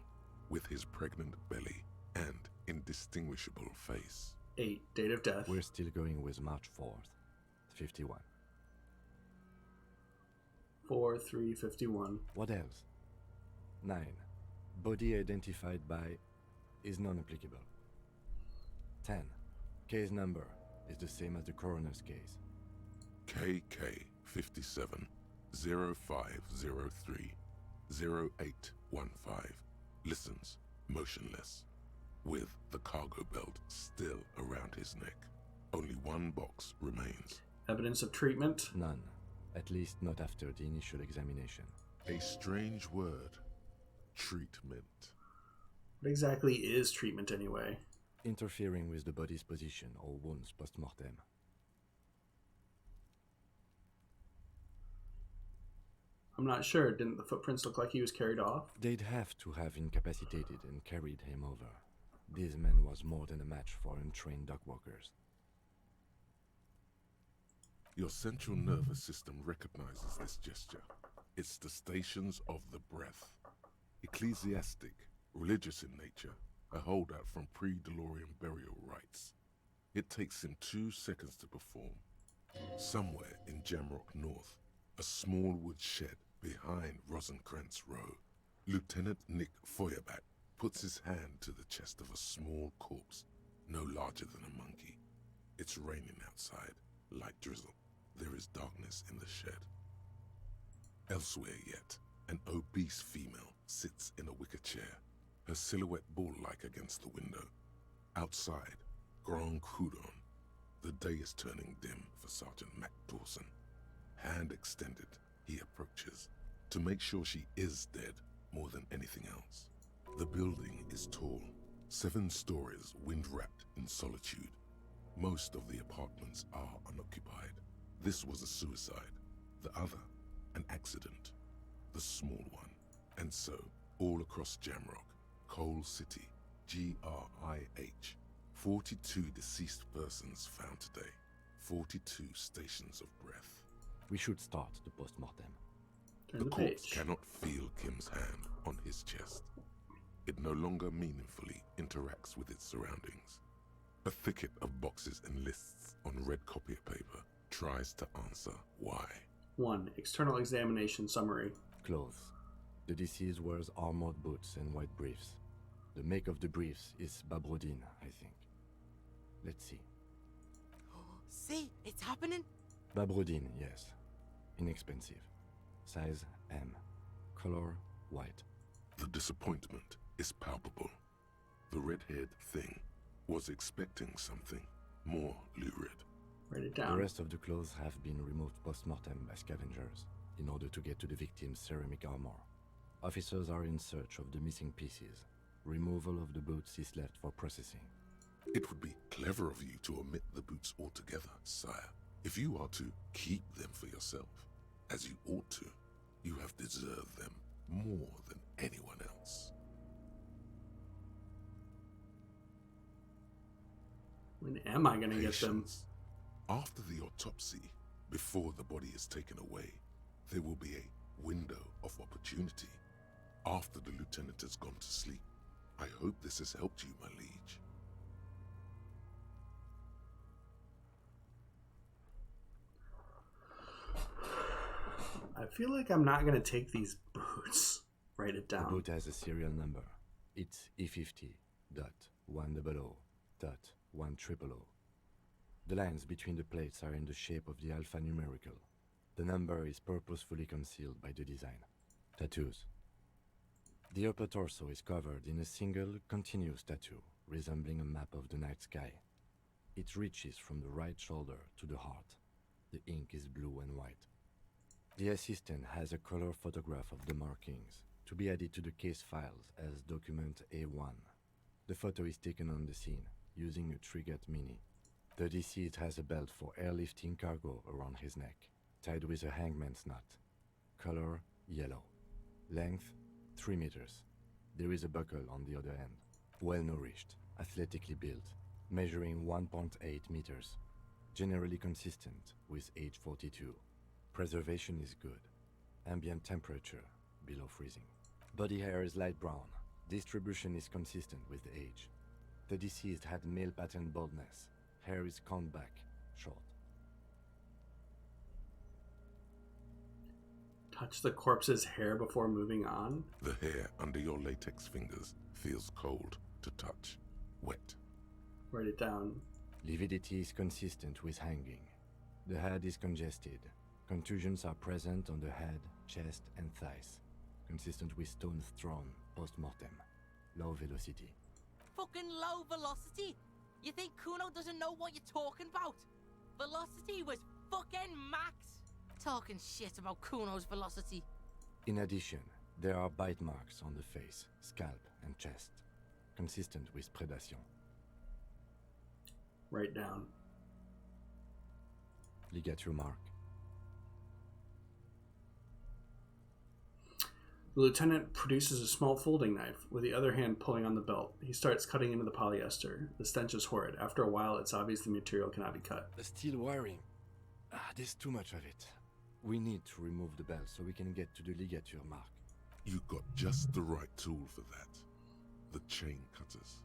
with his pregnant belly and indistinguishable face. 8, date of death. We're still going with March 4th. 51. 4/3/51. What else? 9. Body identified by is non-applicable. 10. Case number is the same as the coroner's case. KK 57 0503 0815 listens motionless, with the cargo belt still around his neck. Only one box remains. Evidence of treatment. None. At least not after the initial examination. A strange word. Treatment. What exactly is treatment anyway? Interfering with the body's position or wounds post-mortem. I'm not sure. Didn't the footprints look like he was carried off? They'd have to have incapacitated and carried him over. This man was more than a match for untrained dog walkers. Your central nervous system recognizes this gesture. It's the stations of the breath. Ecclesiastic, religious in nature, a holdout from pre-DeLorean burial rites. It takes him 2 seconds to perform. Somewhere in Jamrock North, a small wood shed behind Rosencrantz Row, Lieutenant Nick Feuerbach puts his hand to the chest of a small corpse, no larger than a monkey. It's raining outside, light drizzle. There is darkness in the shed. Elsewhere yet, an obese female sits in a wicker chair, her silhouette bull-like against the window. Outside, Grand Coudon. The day is turning dim for Sergeant Mac Dawson. Hand extended, he approaches, to make sure she is dead more than anything else. The building is tall, 7 stories wind-wrapped in solitude. Most of the apartments are unoccupied. This was a suicide. The other, an accident. The small one. And so, all across Jamrock, Coal City, GRIH, 42 deceased persons found today. 42 stations of breath. We should start the post-mortem. The corpse cannot feel Kim's hand on his chest. It no longer meaningfully interacts with its surroundings. A thicket of boxes and lists on red copier paper tries to answer why. 1. External examination summary. Clothes. The deceased wears armored boots and white briefs. The make of the briefs is Babrodin, I think. Let's see. See, it's happening. Babrodin, yes. Inexpensive. Size M. Color white. The disappointment is palpable. The red-haired thing was expecting something more lurid. Write it down. The rest of the clothes have been removed post-mortem by scavengers in order to get to the victim's ceramic armor. Officers are in search of the missing pieces. Removal of the boots is left for processing. It would be clever of you to omit the boots altogether, sire. If you are to keep them for yourself, as you ought to, you have deserved them more than anyone else. When am I going to get them? After the autopsy, before the body is taken away, there will be a window of opportunity. After the lieutenant has gone to sleep. I hope this has helped you, my liege. I feel like I'm not going to take these boots. Write it down. The boot has a serial number. It's E50.100.100. The lines between the plates are in the shape of the alphanumerical. The number is purposefully concealed by the design. Tattoos. The upper torso is covered in a single, continuous tattoo, resembling a map of the night sky. It reaches from the right shoulder to the heart. The ink is blue and white. The assistant has a color photograph of the markings, to be added to the case files as document A1. The photo is taken on the scene, using a Trigat Mini. The deceased has a belt for airlifting cargo around his neck, tied with a hangman's knot. Color yellow. Length 3 meters. There is a buckle on the other end. Well-nourished, athletically built, measuring 1.8 meters. Generally consistent with age 42. Preservation is good. Ambient temperature below freezing. Body hair is light brown. Distribution is consistent with age. The deceased had male pattern baldness. Hair is combed back, short. Touch the corpse's hair before moving on. The hair under your latex fingers feels cold to touch. Wet. Write it down. Lividity is consistent with hanging. The head is congested. Contusions are present on the head, chest, and thighs. Consistent with stones thrown post-mortem. Low velocity. Fucking low velocity? You think Kuno doesn't know what you're talking about? Velocity was fucking max. Talking shit about Kuno's velocity. In addition, there are bite marks on the face, scalp, and chest. Consistent with predation. Write down. Ligature mark. The lieutenant produces a small folding knife, with the other hand pulling on the belt. He starts cutting into the polyester. The stench is horrid. After a while, it's obvious the material cannot be cut. The steel wiring. There's too much of it. We need to remove the belt so we can get to the ligature mark. You got just the right tool for that. The chain cutters.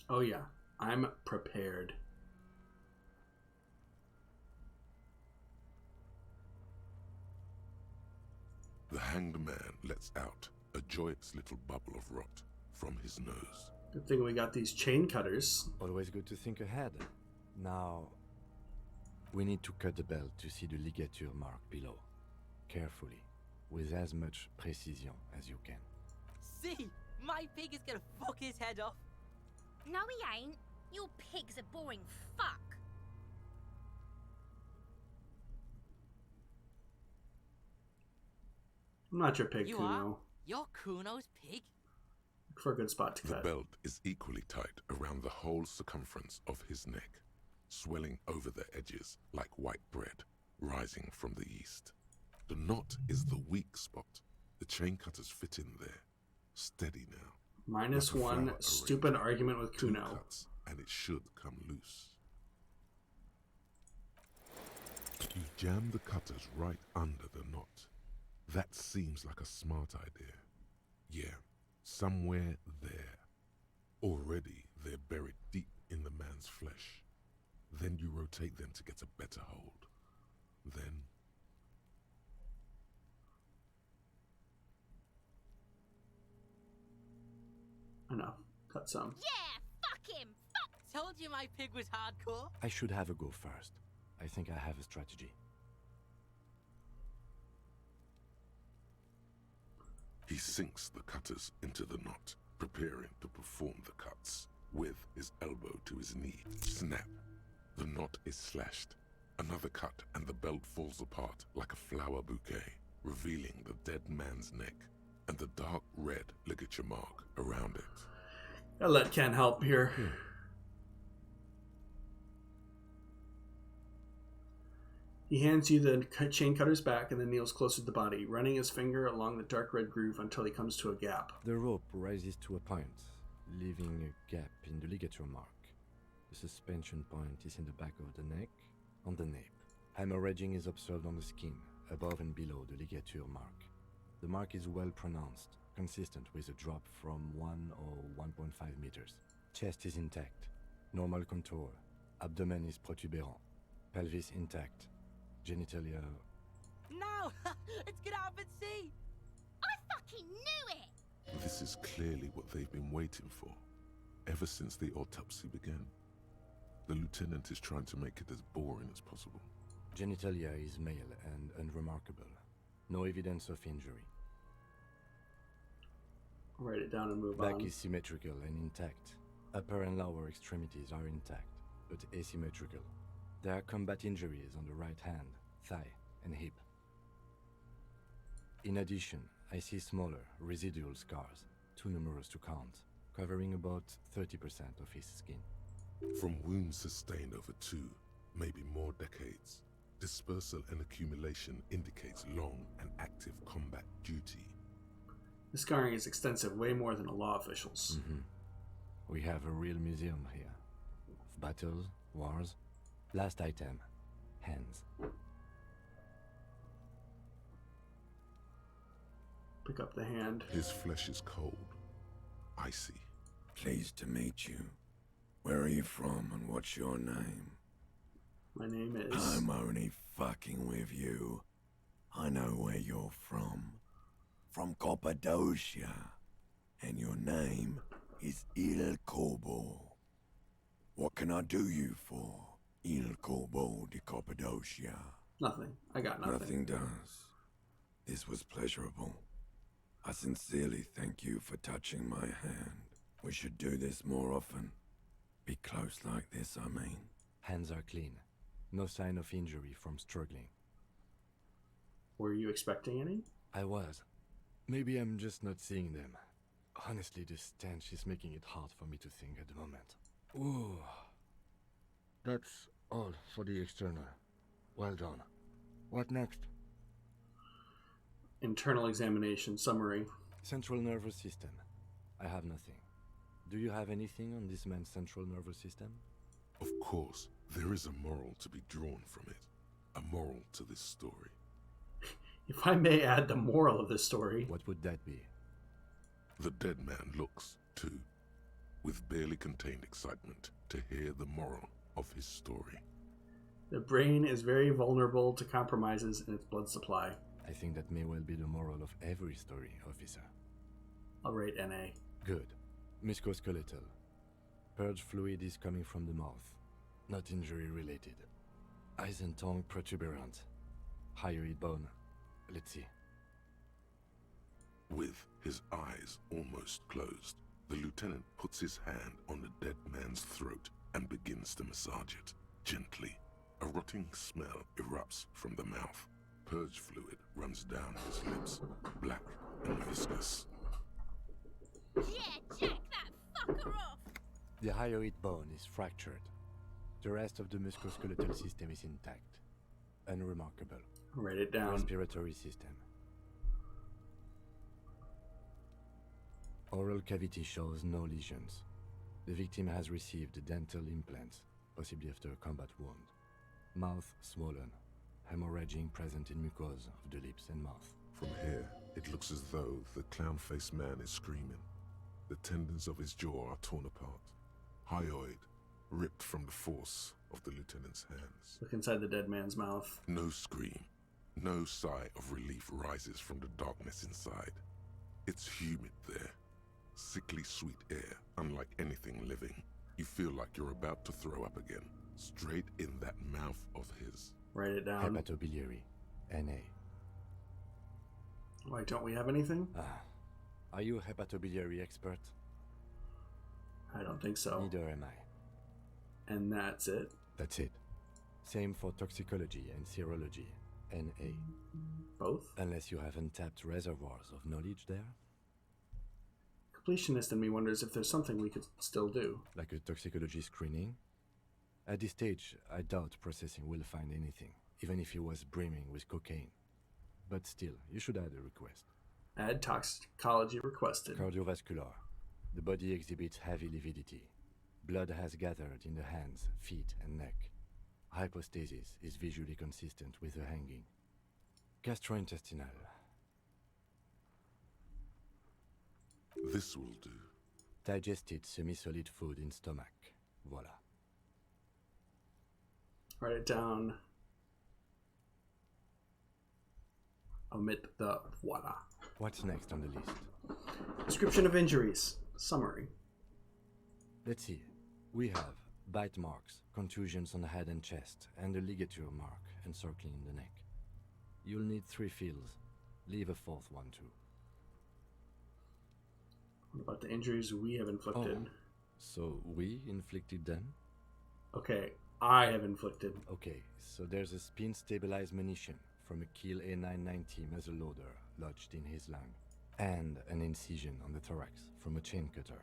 Oh yeah, I'm prepared. The hanged man lets out a joyous little bubble of rot from his nose. Good thing we got these chain cutters. Always good to think ahead. Now, we need to cut the belt to see the ligature mark below. Carefully, with as much precision as you can. See, my pig is gonna fuck his head off. No, he ain't. Your pig's a boring fuck. I'm not your pig, You Kuno. are? You're Kuno's pig? Look for a good spot to The cut. belt is equally tight around the whole circumference of his neck, swelling over the edges like white bread rising from the east. The knot is the weak spot. The chain cutters fit in there. Steady now. Minus Like a one flower stupid arrangement. argument with 2 Kuno. cuts, and it should come loose. You jam the cutters right under the knot. That seems like a smart idea. Yeah, somewhere there. Already they're buried deep in the man's flesh. Then you rotate them to get a better hold. Then... I know. Cut some. Yeah, fuck him! Fuck! Told you my pig was hardcore. I should have a go first. I think I have a strategy. He sinks the cutters into the knot, preparing to perform the cuts, with his elbow to his knee. Snap. The knot is slashed. Another cut and the belt falls apart like a flower bouquet, revealing the dead man's neck and the dark red ligature mark around it. I'll let Ken help here. He hands you the chain cutters back and then kneels closer to the body, running his finger along the dark red groove until he comes to a gap. The rope rises to a point, leaving a gap in the ligature mark. The suspension point is in the back of the neck, on the nape. Hemorrhaging is observed on the skin, above and below the ligature mark. The mark is well pronounced, consistent with a drop from 1 or 1.5 meters. Chest is intact, normal contour. Abdomen is protuberant, pelvis intact. Genitalia... No! Let's get out and see! I fucking knew it! This is clearly what they've been waiting for, ever since the autopsy began. The lieutenant is trying to make it as boring as possible. Genitalia is male and unremarkable. No evidence of injury. Write it down and move Back on. is symmetrical and intact. Upper and lower extremities are intact, but asymmetrical. There are combat injuries on the right hand, thigh, and hip. In addition, I see smaller, residual scars, too numerous to count, covering about 30% of his skin. From wounds sustained over 2, maybe more decades, dispersal and accumulation indicates long and active combat duty. The scarring is extensive, way more than the law officials. We have a real museum here. Of battles, wars. Last item, hands. Pick up the hand. His flesh is cold, icy. Pleased to meet you. Where are you from and what's your name? My name is... I'm only fucking with you. I know where you're from. From Cappadocia. And your name is Il Corbo. What can I do you for, Il Corbo de Cappadocia? Nothing. I got nothing. Nothing does. This was pleasurable. I sincerely thank you for touching my hand. We should do this more often. Be close like this, I mean. Hands are clean. No sign of injury from struggling. Were you expecting any? I was. Maybe I'm just not seeing them. Honestly, this stench is making it hard for me to think at the moment. Ooh. That's all for the external. Well done. What next? Internal examination summary. Central nervous system. I have nothing. Do you have anything on this man's central nervous system? Of course, there is a moral to be drawn from it. A moral to this story. If I may add the moral of this story. What would that be? The dead man looks, too, with barely contained excitement to hear the moral of his story. The brain is very vulnerable to compromises in its blood supply. I think that may well be the moral of every story, officer. I'll rate NA. Good. Musculoskeletal. Purge fluid is coming from the mouth. Not injury related. Eyes and tongue protuberant. Hyoid bone. Let's see. With his eyes almost closed, the lieutenant puts his hand on the dead man's throat and begins to massage it, gently. A rotting smell erupts from the mouth, Purge fluid runs down his lips, black and viscous. Yeah, jack that fucker off! The hyoid bone is fractured. The rest of the musculoskeletal system is intact. Unremarkable. Write it down. Respiratory system. Oral cavity shows no lesions. The victim has received dental implants, possibly after a combat wound. Mouth swollen. Hemorrhaging present in mucosa of the lips and mouth. From here, it looks as though the clown-faced man is screaming. The tendons of his jaw are torn apart. Hyoid ripped from the force of the lieutenant's hands. Look inside the dead man's mouth. No scream, no sigh of relief rises from the darkness inside. It's humid there. Sickly sweet air, unlike anything living. You feel like you're about to throw up again, straight in that mouth of his. Write it down. Hepatobiliary. NA. Why don't we have anything? Are you a hepatobiliary expert? I don't think so. Neither am I. And that's it? That's it. Same for toxicology and serology. NA. Both? Unless you have untapped reservoirs of knowledge there. Completionist in me wonders if there's something we could still do. Like a toxicology screening? At this stage, I doubt processing will find anything, even if he was brimming with cocaine. But still, you should add a request. Add toxicology requested. Cardiovascular. The body exhibits heavy lividity. Blood has gathered in the hands, feet, and neck. Hypostasis is visually consistent with the hanging. Gastrointestinal. This will do. Digested semi-solid food in stomach. Voila. Write it down. Omit the voila. What's next on the list? Description of injuries. Summary. Let's see. We have bite marks, contusions on the head and chest, and a ligature mark encircling the neck. You'll need 3 fills. Leave a 4th one too. What about the injuries we have inflicted? Oh, so we inflicted them? Okay, I have inflicted. Okay, so there's a spin-stabilized munition from a Kiel A990 muzzleloader lodged in his lung, and an incision on the thorax from a chain cutter.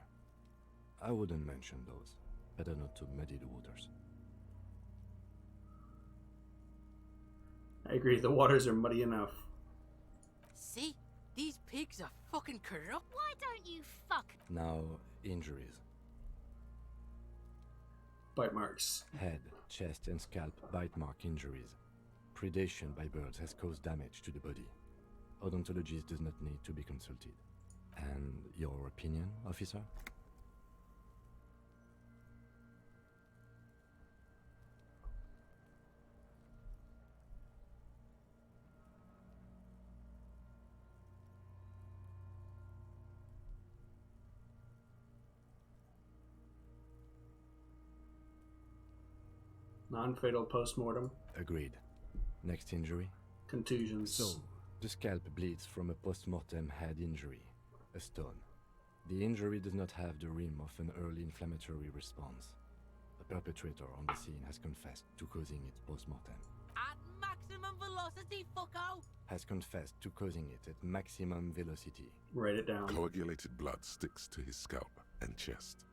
I wouldn't mention those. Better not to muddy the waters. I agree, the waters are muddy enough. See? These pigs are fucking corrupt. Why don't you fuck? Now, injuries. Bite marks. Head, chest, and scalp bite mark injuries. Predation by birds has caused damage to the body. Odontologist does not need to be consulted. And your opinion, officer? Non-fatal post-mortem. Agreed. Next injury? Contusions. So, the scalp bleeds from a post-mortem head injury, a stone. The injury does not have the rim of an early inflammatory response. The perpetrator on the scene has confessed to causing it post-mortem. At maximum velocity, fucko! Has confessed to causing it at maximum velocity. Write it down. Coagulated blood sticks to his scalp and chest,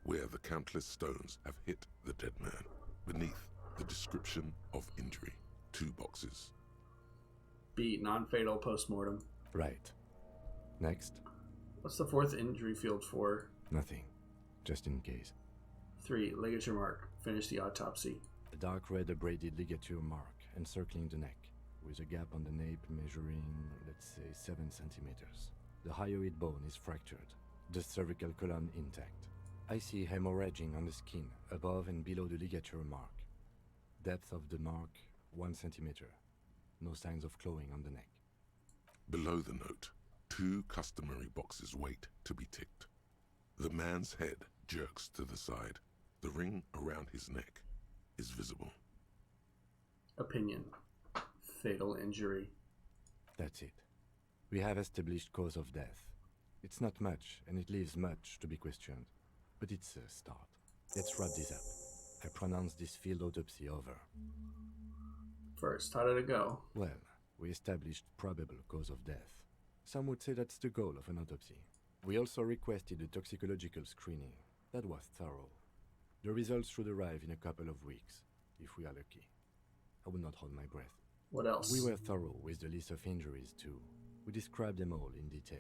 where the countless stones have hit the dead man. Beneath, the description of injury. 2 boxes. B. Non-fatal post-mortem. Right. Next? What's the 4th injury field for? Nothing. Just in case. 3. Ligature mark. Finish the autopsy. A dark red abraded ligature mark encircling the neck, with a gap on the nape measuring, let's say, 7 centimeters. The hyoid bone is fractured. The cervical column intact. I see hemorrhaging on the skin, above and below the ligature mark. Depth of the mark, 1 centimeter. No signs of clawing on the neck. Below the note, 2 customary boxes wait to be ticked. The man's head jerks to the side. The ring around his neck is visible. Opinion. Fatal injury. That's it. We have established cause of death. It's not much, and it leaves much to be questioned. But it's a start. Let's wrap this up. I pronounce this field autopsy over. First, how did it go? Well, We established probable cause of death. Some would say that's the goal of an autopsy. We also requested a toxicological screening. That was thorough. The results should arrive in a couple of weeks, if we are lucky. I will not hold my breath. What else? We were thorough with the list of injuries, too. We described them all in detail.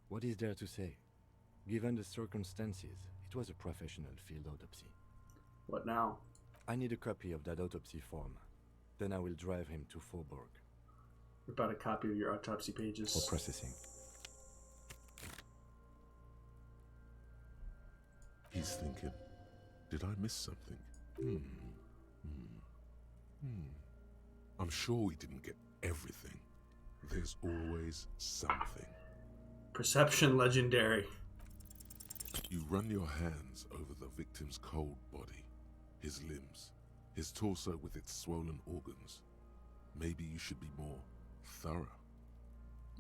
What is there to say? Given the circumstances, it was a professional field autopsy. What now? I need a copy of that autopsy form. Then I will drive him to Faubourg. What about a copy of your autopsy pages? For processing. He's thinking, did I miss something? I'm sure we didn't get everything. There's always something. Perception legendary. You run your hands over the victim's cold body, his limbs, his torso with its swollen organs. Maybe you should be more thorough.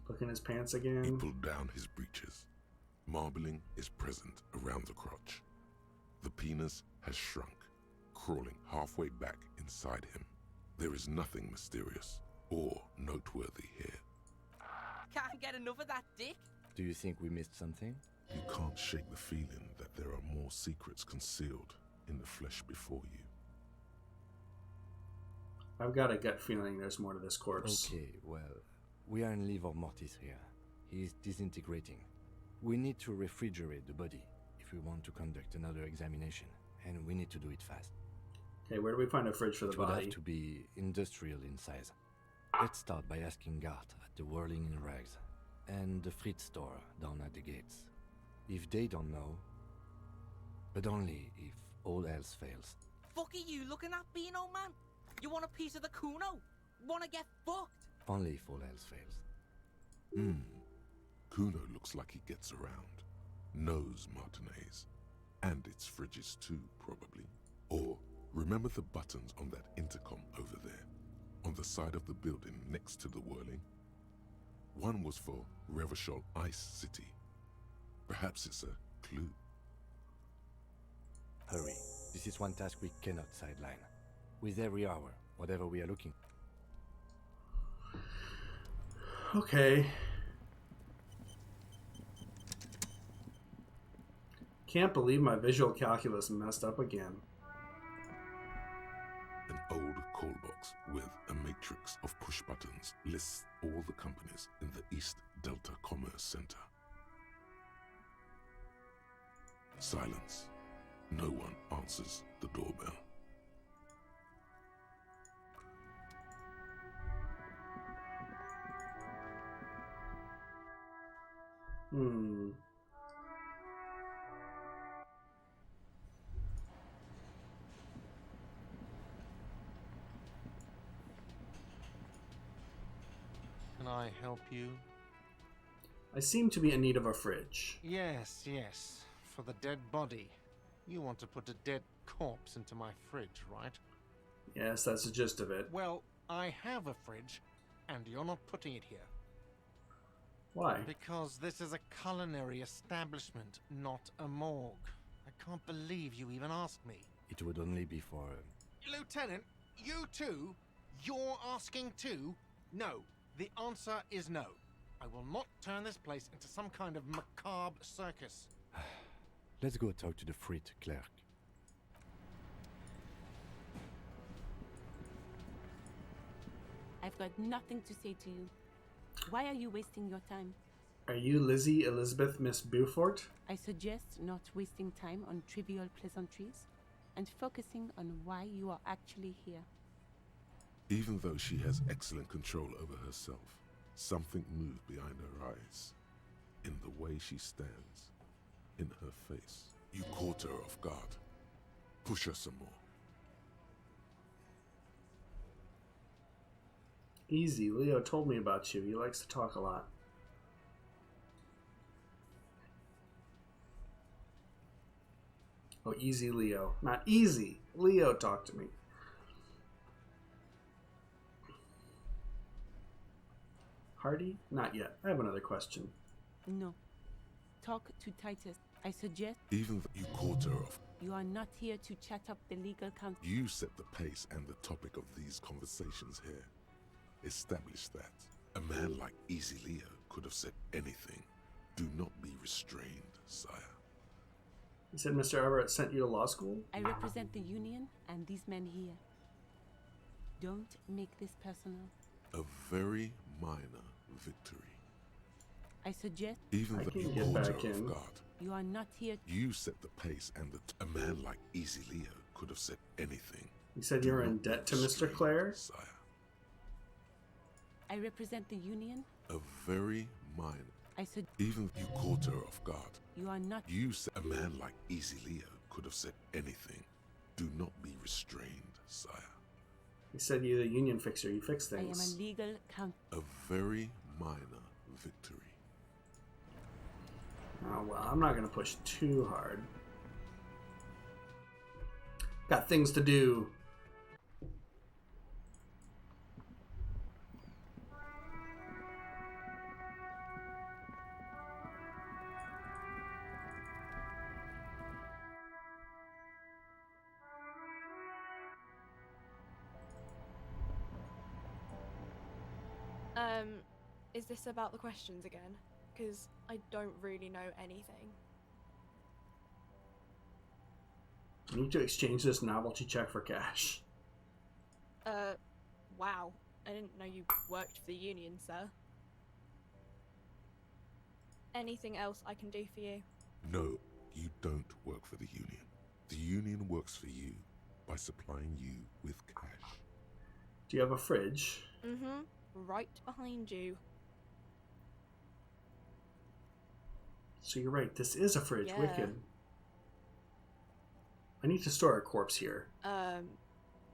Look in his pants He again. pulled down his breeches. Marbling is present around the crotch. The penis has shrunk, crawling halfway back inside him. There is nothing mysterious or noteworthy here. Can't get enough of that dick. Do you think we missed something? You can't shake the feeling that there are more secrets concealed in the flesh before you. I've got a gut feeling there's more to this corpse. Okay, well, we are in livor mortis here. He is disintegrating. We need to refrigerate the body if we want to conduct another examination, and we need to do it fast. Okay, where do we find a fridge for the It would body? have to be industrial in size. Let's start by asking Gart at the Whirling in Rags and the Fritz store down at the gates. If they don't know, but only if all else fails. Fuck are you looking at, Beano man? You want a piece of the Kuno? Wanna get fucked? Only if all else fails. Kuno looks like he gets around. Knows Martinez. And its fridges too, probably. Or, remember the buttons on that intercom over there? On the side of the building next to the Whirling? One was for Revachol Ice City. Perhaps it's a clue. Hurry. This is one task we cannot sideline. With every hour, whatever we are looking. Okay. Can't believe my visual calculus messed up again. An old call box with a matrix of push buttons lists all the companies in the East Delta Commerce Center. Silence. No one answers the doorbell. Can I help you? I seem to be in need of a fridge. Yes. For the dead body. You want to put a dead corpse into my fridge, right? Yes, that's the gist of it. Well, I have a fridge, and you're not putting it here. Why? Because this is a culinary establishment, not a morgue. I can't believe you even asked me. It would only be for... Lieutenant, you too? You're asking too? No. The answer is no. I will not turn this place into some kind of macabre circus. Let's go talk to the Frit clerk. I've got nothing to say to you. Why are you wasting your time? Are you Lizzie Elizabeth Miss Beaufort? I suggest not wasting time on trivial pleasantries and focusing on why you are actually here. Even though she has excellent control over herself, something moved behind her eyes. In the way she stands. In her face. You caught her off guard. Push her some more. Easy. Leo told me about you. He likes to talk a lot. Oh, easy, Leo. Not easy. Leo, talk to me. Hardy? Not yet. I have another question. No. Talk to Titus. I suggest... Even though you caught her off. You are not here to chat up the legal counsel. You set the pace and the topic of these conversations here. established that. A man like Easy Leo could have said anything. Do not be restrained, sire. You said Mr. Everett sent you to law school? I represent the Union and these men here. Don't make this personal. A very minor victory. I suggest Even the get quarter back in. of God. you are not here. You set the pace, and a man like Easy Leo could have said anything. You said Do you're in not be debt to Mr. restrained, Clare? sire. I represent the Union. A very minor. Even you quarter of God. You are not. You said a man like Easy Leo could have said anything. Do not be restrained, sire. You said you're the union fixer. You fix I am things. a legal count. A very minor victory. Oh, well, I'm not going to push too hard. Got things to do. Is this about the questions again? Because I don't really know anything. You need to exchange this novelty check for cash. Wow. I didn't know you worked for the Union, sir. Anything else I can do for you? No, you don't work for the Union. The Union works for you by supplying you with cash. Do you have a fridge? Mm-hmm. Right behind you. So you're right, this is a fridge. Yeah. Wicked. I need to store a corpse here.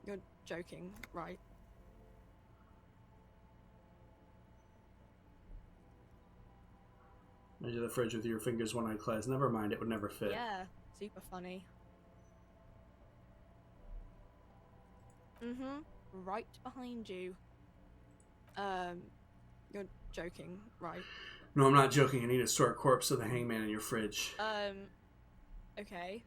You're joking, right? Measure the fridge with your fingers, one-eyed class. Never mind, it would never fit. Yeah, super funny. Mm-hmm. Right behind you. You're joking, right? No, I'm not joking. I need to store a corpse of the hangman in your fridge. Okay.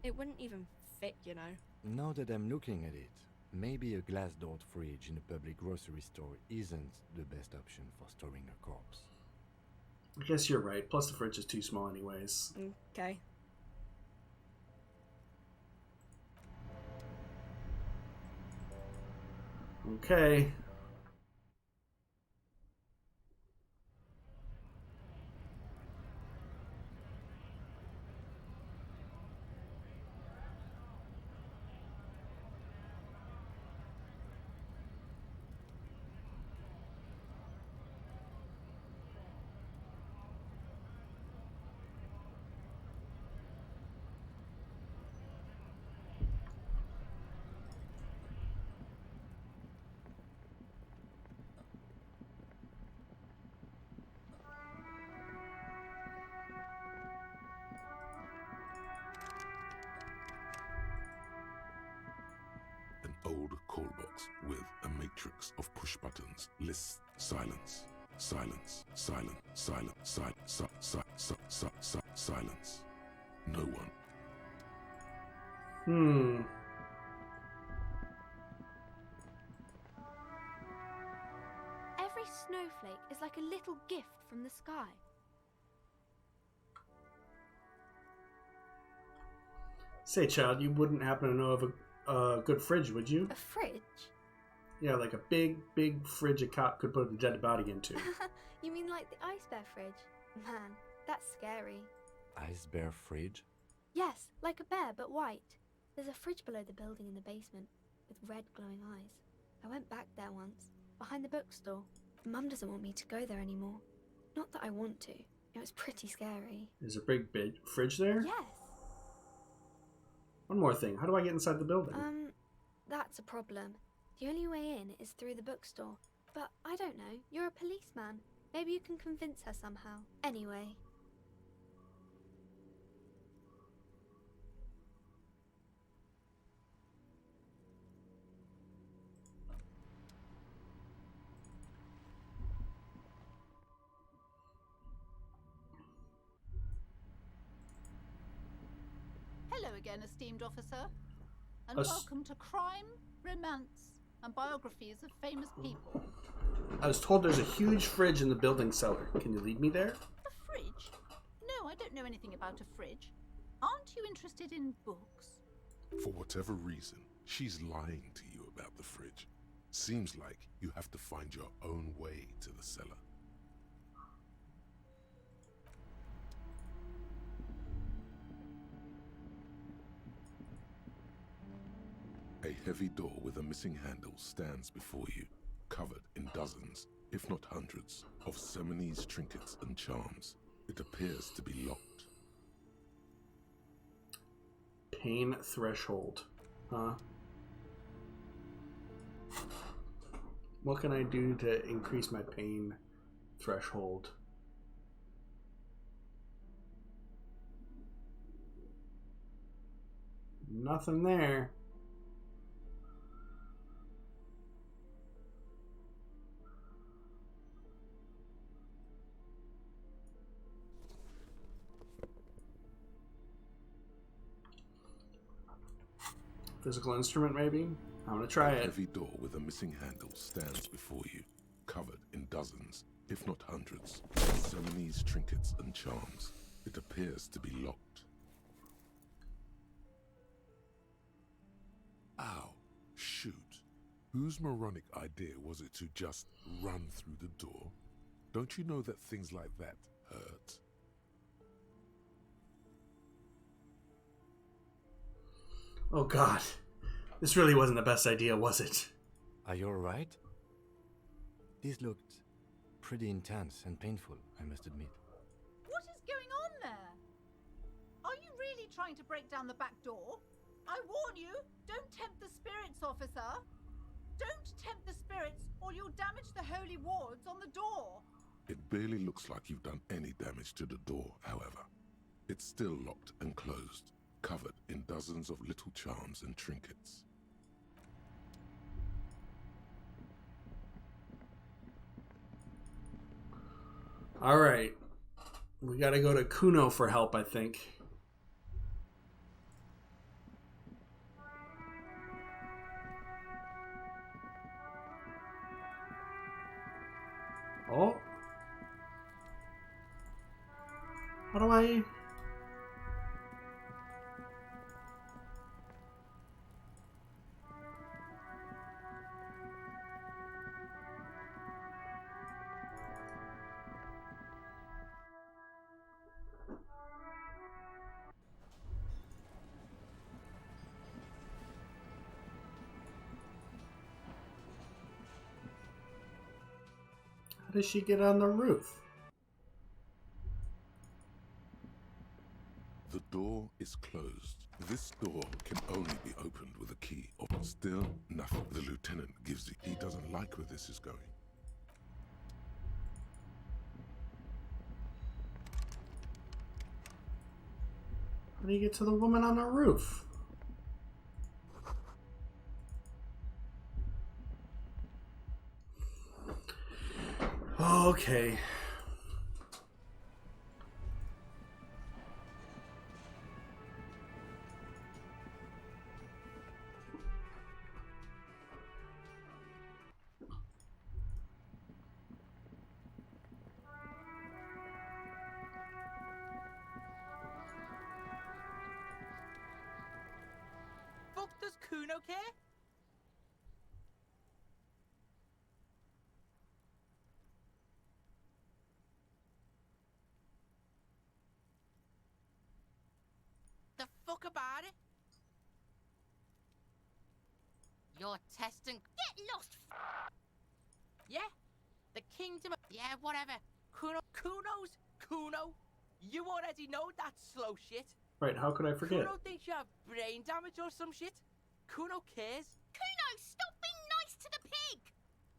It wouldn't even fit, you know. Now that I'm looking at it, maybe a glass-doored fridge in a public grocery store isn't the best option for storing a corpse. I guess you're right. Plus the fridge is too small anyways. Okay. Okay. An old call box with a matrix of push buttons lists silence, silence, silent, silent, silence. No one. Every snowflake is like a little gift from the sky. Say, child, you wouldn't happen to know of a good fridge, would you? A fridge? Yeah, like a big fridge a cop could put a dead body into. You mean like the ice bear fridge? Man, that's scary. Ice bear fridge? Yes, like a bear, but white. There's a fridge below the building in the basement, with red glowing eyes. I went back there once, behind the bookstore. Mum doesn't want me to go there anymore. Not that I want to. It was pretty scary. There's a big fridge there? Yes. One more thing. How do I get inside the building? That's a problem. The only way in is through the bookstore. But I don't know. You're a policeman. Maybe you can convince her somehow. Anyway. Hello again, esteemed officer, and Us- welcome to Crime, Romance, and Biographies of Famous People. I was told there's a huge fridge in the building cellar. Can you lead me there? A fridge? No, I don't know anything about a fridge. Aren't you interested in books? For whatever reason, she's lying to you about the fridge. Seems like you have to find your own way to the cellar. A heavy door with a missing handle stands before you, covered in dozens, if not hundreds, of Seminese trinkets and charms. It appears to be locked. Pain threshold. Huh? What can I do to increase my pain threshold? Nothing there. Physical instrument, maybe? I'm gonna try it. A heavy door with a missing handle stands before you, covered in dozens, if not hundreds, of Seminese trinkets and charms. It appears to be locked. Ow. Shoot. Whose moronic idea was it to just run through the door? Don't you know that things like that hurt? Oh god. This really wasn't the best idea, was it? Are you alright? This looked pretty intense and painful, I must admit. What is going on there? Are you really trying to break down the back door? I warn you, don't tempt the spirits, officer. Don't tempt the spirits, or you'll damage the holy wards on the door. It barely looks like you've done any damage to the door, however. It's still locked and closed, covered in dozens of little charms and trinkets. Alright. We gotta go to Kuno for help, I think. Oh. How do I... How does she get on the roof? The door is closed. This door can only be opened with a key. Still, nothing. The lieutenant gives it. He doesn't like where this is going. How do you get to the woman on the roof? Okay. Fuck does Kuno care? The fuck about it? You're testing. Get lost. Yeah, the kingdom. Yeah, whatever. Kuno's Kuno. You already know that slow shit. Right, how could I forget? Kuno thinks you have brain damage or some shit. Kuno cares. Kuno, stop being nice to the pig!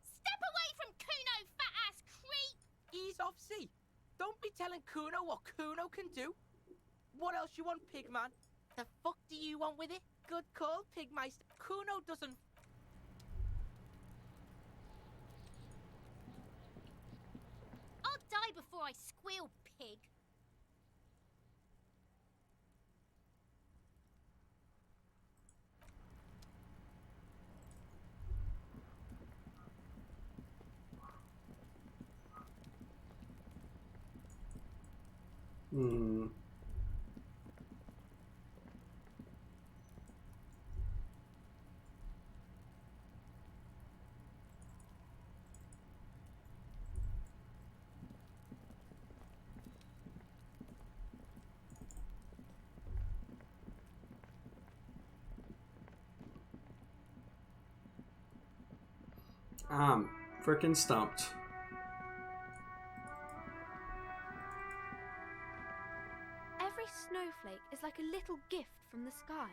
Step away from Kuno, fat-ass creep! Ease off, see. Don't be telling Kuno what Kuno can do. What else you want, Pigman? The fuck do you want with it? Good call, Pigmeister. Kuno doesn't... I'll die before I squeal, pig. Hmm. I'm frickin' stumped. Every snowflake is like a little gift from the sky.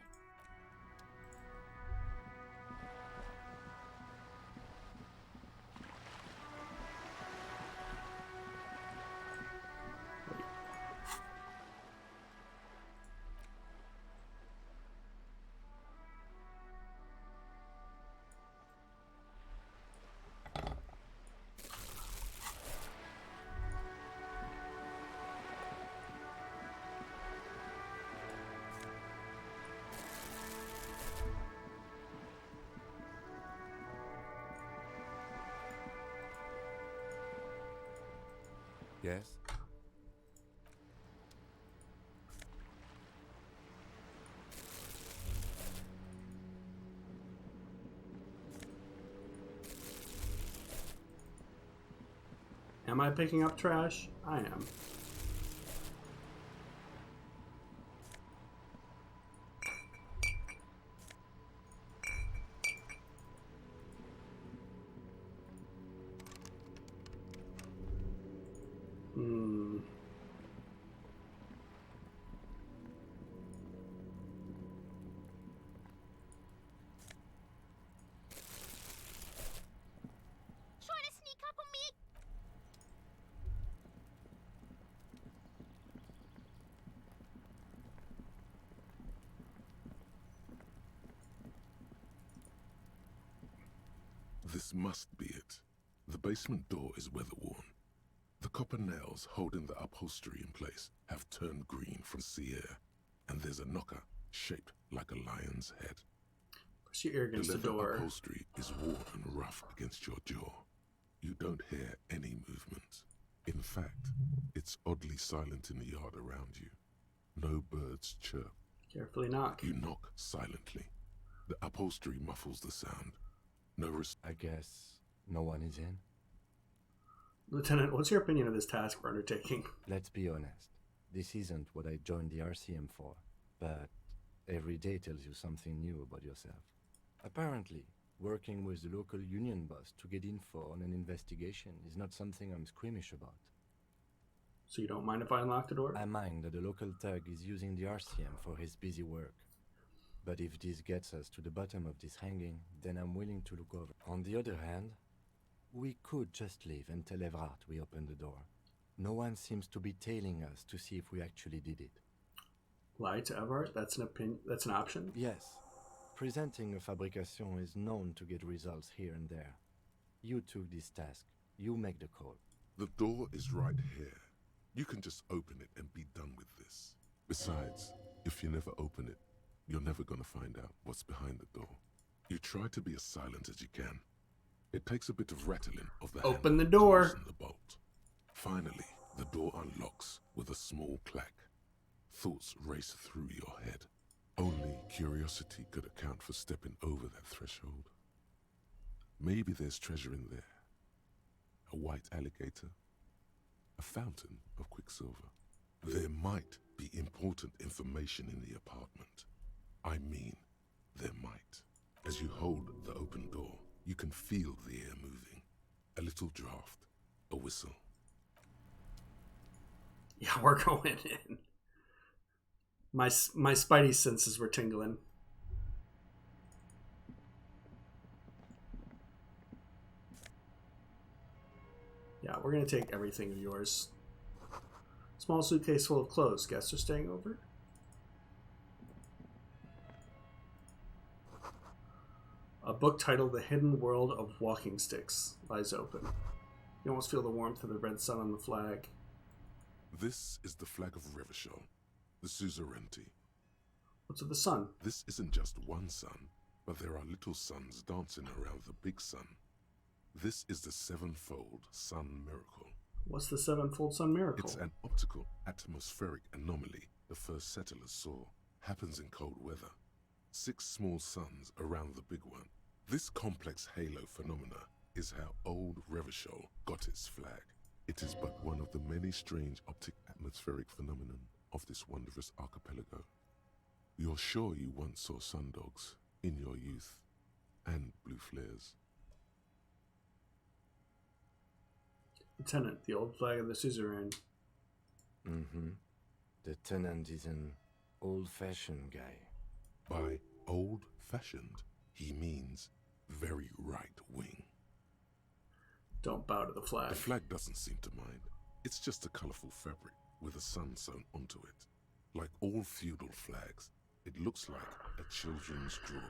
Yes? Am I picking up trash? I am. Hmm. Trying to sneak up on me? This must be it. The basement door is weather-worn. The copper nails holding the upholstery in place have turned green from sea air, and there's a knocker shaped like a lion's head. Push your ear against the leather door. upholstery is worn and rough against your jaw. You don't hear any movement. In fact, it's oddly silent in the yard around you. No birds chirp. Carefully knock. You knock silently. The upholstery muffles the sound. I guess no one is in. Lieutenant, what's your opinion of this task we're undertaking? Let's be honest. This isn't what I joined the RCM for, but every day tells you something new about yourself. Apparently, working with the local union boss to get info on an investigation is not something I'm squeamish about. So you don't mind if I unlock the door? I mind that the local thug is using the RCM for his busy work. But if this gets us to the bottom of this hanging, then I'm willing to look over. On the other hand, we could just leave and tell Evrart we opened the door. No one seems to be tailing us to see if we actually did it. Lie to Everett? That's an option? Yes. Presenting a fabrication is known to get results here and there. You took this task. You make the call. The door is right here. You can just open it and be done with this. Besides, if you never open it, you're never going to find out what's behind the door. You try to be as silent as you can. It takes a bit of rattling of the Open the handle door. to loosen the bolt. Finally, the door unlocks with a small clack. Thoughts race through your head. Only curiosity could account for stepping over that threshold. Maybe there's treasure in there. A white alligator. A fountain of quicksilver. There might be important information in the apartment. I mean, there might. As you hold the open door, you can feel the air moving. A little draft, a whistle. Yeah, we're going in. My spidey senses were tingling. Yeah, we're gonna take everything of yours. Small suitcase full of clothes. Guests are staying over? A book titled The Hidden World of Walking Sticks lies open. You almost feel the warmth of the red sun on the flag. This is the flag of Revachol, the suzerainty. What's with the sun? This isn't just one sun, but there are little suns dancing around the big sun. This is the sevenfold sun miracle. What's the sevenfold sun miracle? It's an optical atmospheric anomaly the first settlers saw. Happens in cold weather. 6 small suns around the big one. This complex halo phenomena is how old Revachol got its flag. It is but one of the many strange optic atmospheric phenomena of this wondrous archipelago. You're sure you once saw sundogs in your youth, and blue flares. Lieutenant, the old flag of the suzerain. Mm-hmm. The tenant is an old-fashioned guy. By old-fashioned, he means very right-wing. Don't bow to the flag. The flag doesn't seem to mind. It's just a colorful fabric with a sun sewn onto it. Like all feudal flags, it looks like a children's drawing.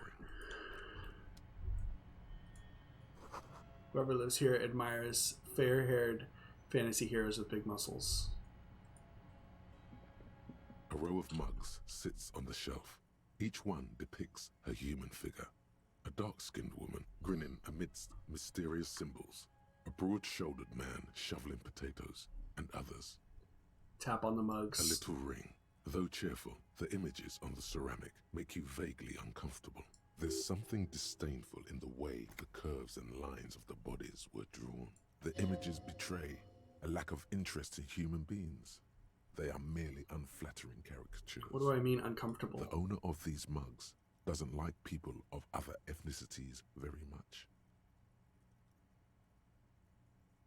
Whoever lives here admires fair-haired fantasy heroes with big muscles. A row of mugs sits on the shelf. Each one depicts a human figure. A dark-skinned woman grinning amidst mysterious symbols. A broad-shouldered man shoveling potatoes, and others. Tap on the mugs. A little ring. Though cheerful, the images on the ceramic make you vaguely uncomfortable. There's something disdainful in the way the curves and lines of the bodies were drawn. The images betray a lack of interest in human beings. They are merely unflattering caricatures. What do I mean uncomfortable? The owner of these mugs doesn't like people of other ethnicities very much.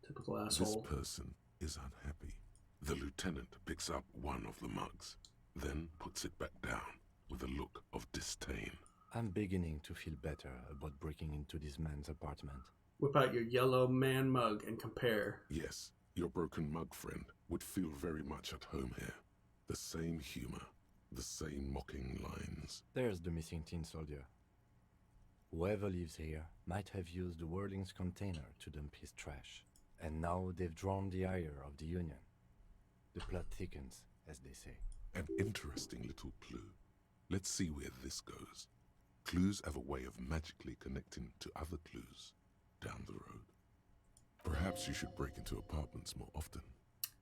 Typical asshole. This person is unhappy. The lieutenant picks up one of the mugs, then puts it back down with a look of disdain. I'm beginning to feel better about breaking into this man's apartment. Whip out your yellow man mug and compare. Yes, your broken mug friend would feel very much at home here. The same humor, the same mocking lines. There's the missing tin soldier. Whoever lives here might have used the Whirling's container to dump his trash. And now they've drawn the ire of the Union. The plot thickens, as they say. An interesting little clue. Let's see where this goes. Clues have a way of magically connecting to other clues down the road. Perhaps you should break into apartments more often.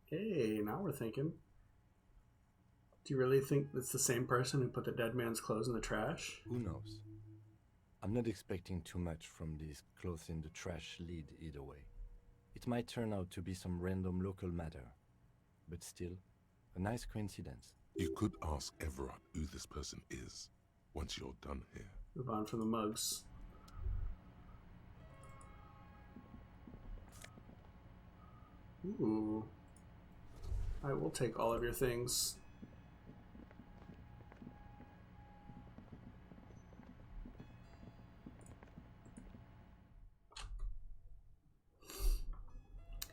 Hey, now we're thinking. Do you really think it's the same person who put the dead man's clothes in the trash? Who knows? I'm not expecting too much from these clothes in the trash lead either way. It might turn out to be some random local matter, but still, a nice coincidence. You could ask Everard who this person is once you're done here. Move on from the mugs. Ooh. I will take all of your things.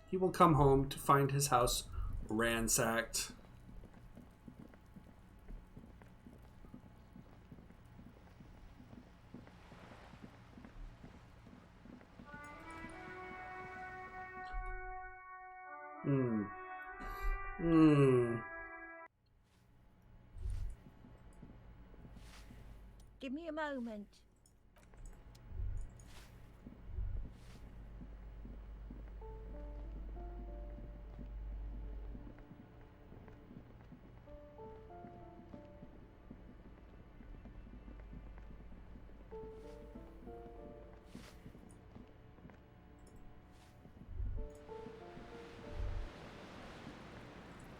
He will come home to find his house ransacked. Give me a moment.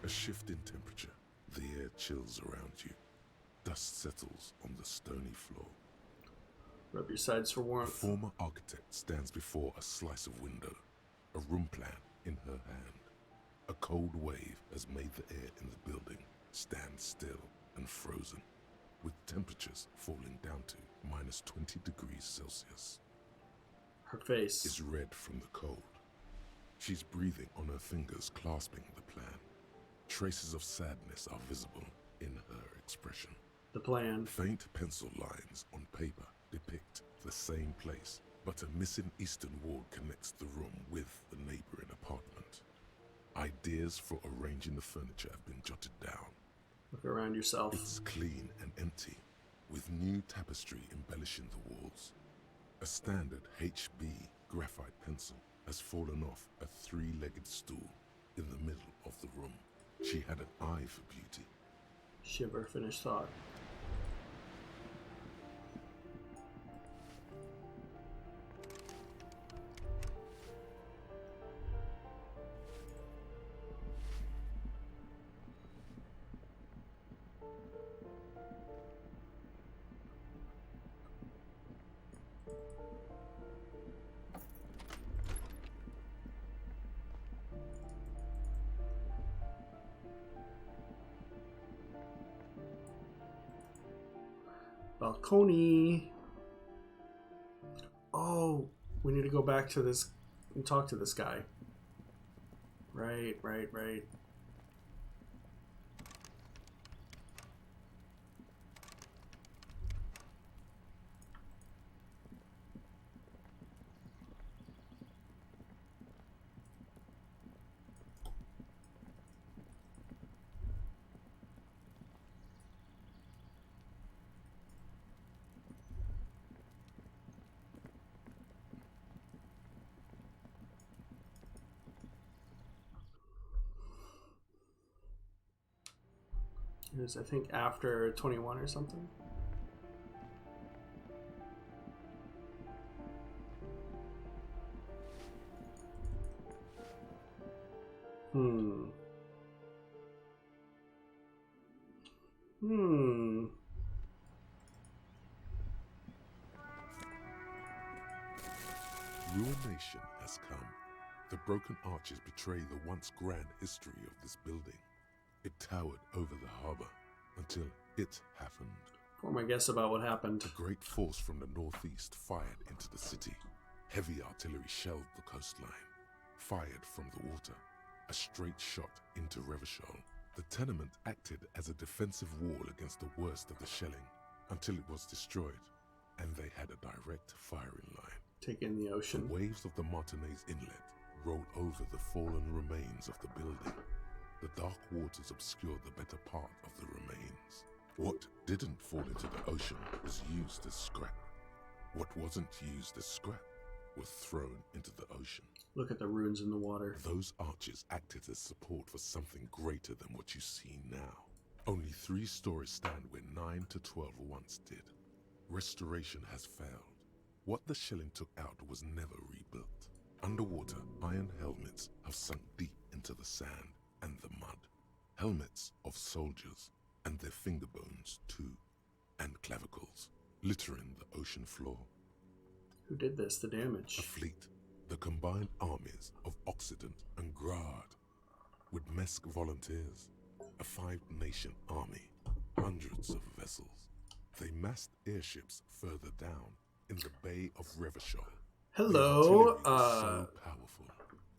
A shift in temperature. The air chills around you. Dust settles on the stony floor. Rub your sides for warmth. The former architect stands before a slice of window, a room plan in her hand. A cold wave has made the air in the building stand still and frozen, with temperatures falling down to minus 20 degrees Celsius. Her face is red from the cold. She's breathing on her fingers, clasping the plan. Traces of sadness are visible in her expression. The plan. Faint pencil lines on paper depict the same place, but a missing eastern wall connects the room with the neighboring apartment. Ideas for arranging the furniture have been jotted down. Look around yourself. It's clean and empty, with new tapestry embellishing the walls. A standard HB graphite pencil has fallen off a 3-legged stool. in the middle of the room. She had an eye for beauty. Shiver, finish thought. Balcony. Oh, we need to go back to this and talk to this guy. Right. It was, I think, after 21 or something. Ruination has come. The broken arches betray the once grand history of this building. It towered over the harbor until it happened. Or my guess about what happened. A great force from the northeast fired into the city. Heavy artillery shelled the coastline. Fired from the water. A straight shot into Revachol. The tenement acted as a defensive wall against the worst of the shelling until it was destroyed, and they had a direct firing line. Take in the ocean. The waves of the Martinez Inlet rolled over the fallen remains of the building. The dark waters obscured the better part of the remains. What didn't fall into the ocean was used as scrap. What wasn't used as scrap was thrown into the ocean. Look at the ruins in the water. Those arches acted as support for something greater than what you see now. Only 3 stories stand where 9 to 12 once did. Restoration has failed. What the shelling took out was never rebuilt. Underwater, iron helmets have sunk deep into the sand and the mud. Helmets of soldiers, and their finger bones too, and clavicles, littering the ocean floor. Who did this? The damage. A fleet, the combined armies of Occident and Grad, with Mesk volunteers, a 5-nation army, hundreds of vessels. They massed airships further down in the Bay of Revachol. Hello, so powerful.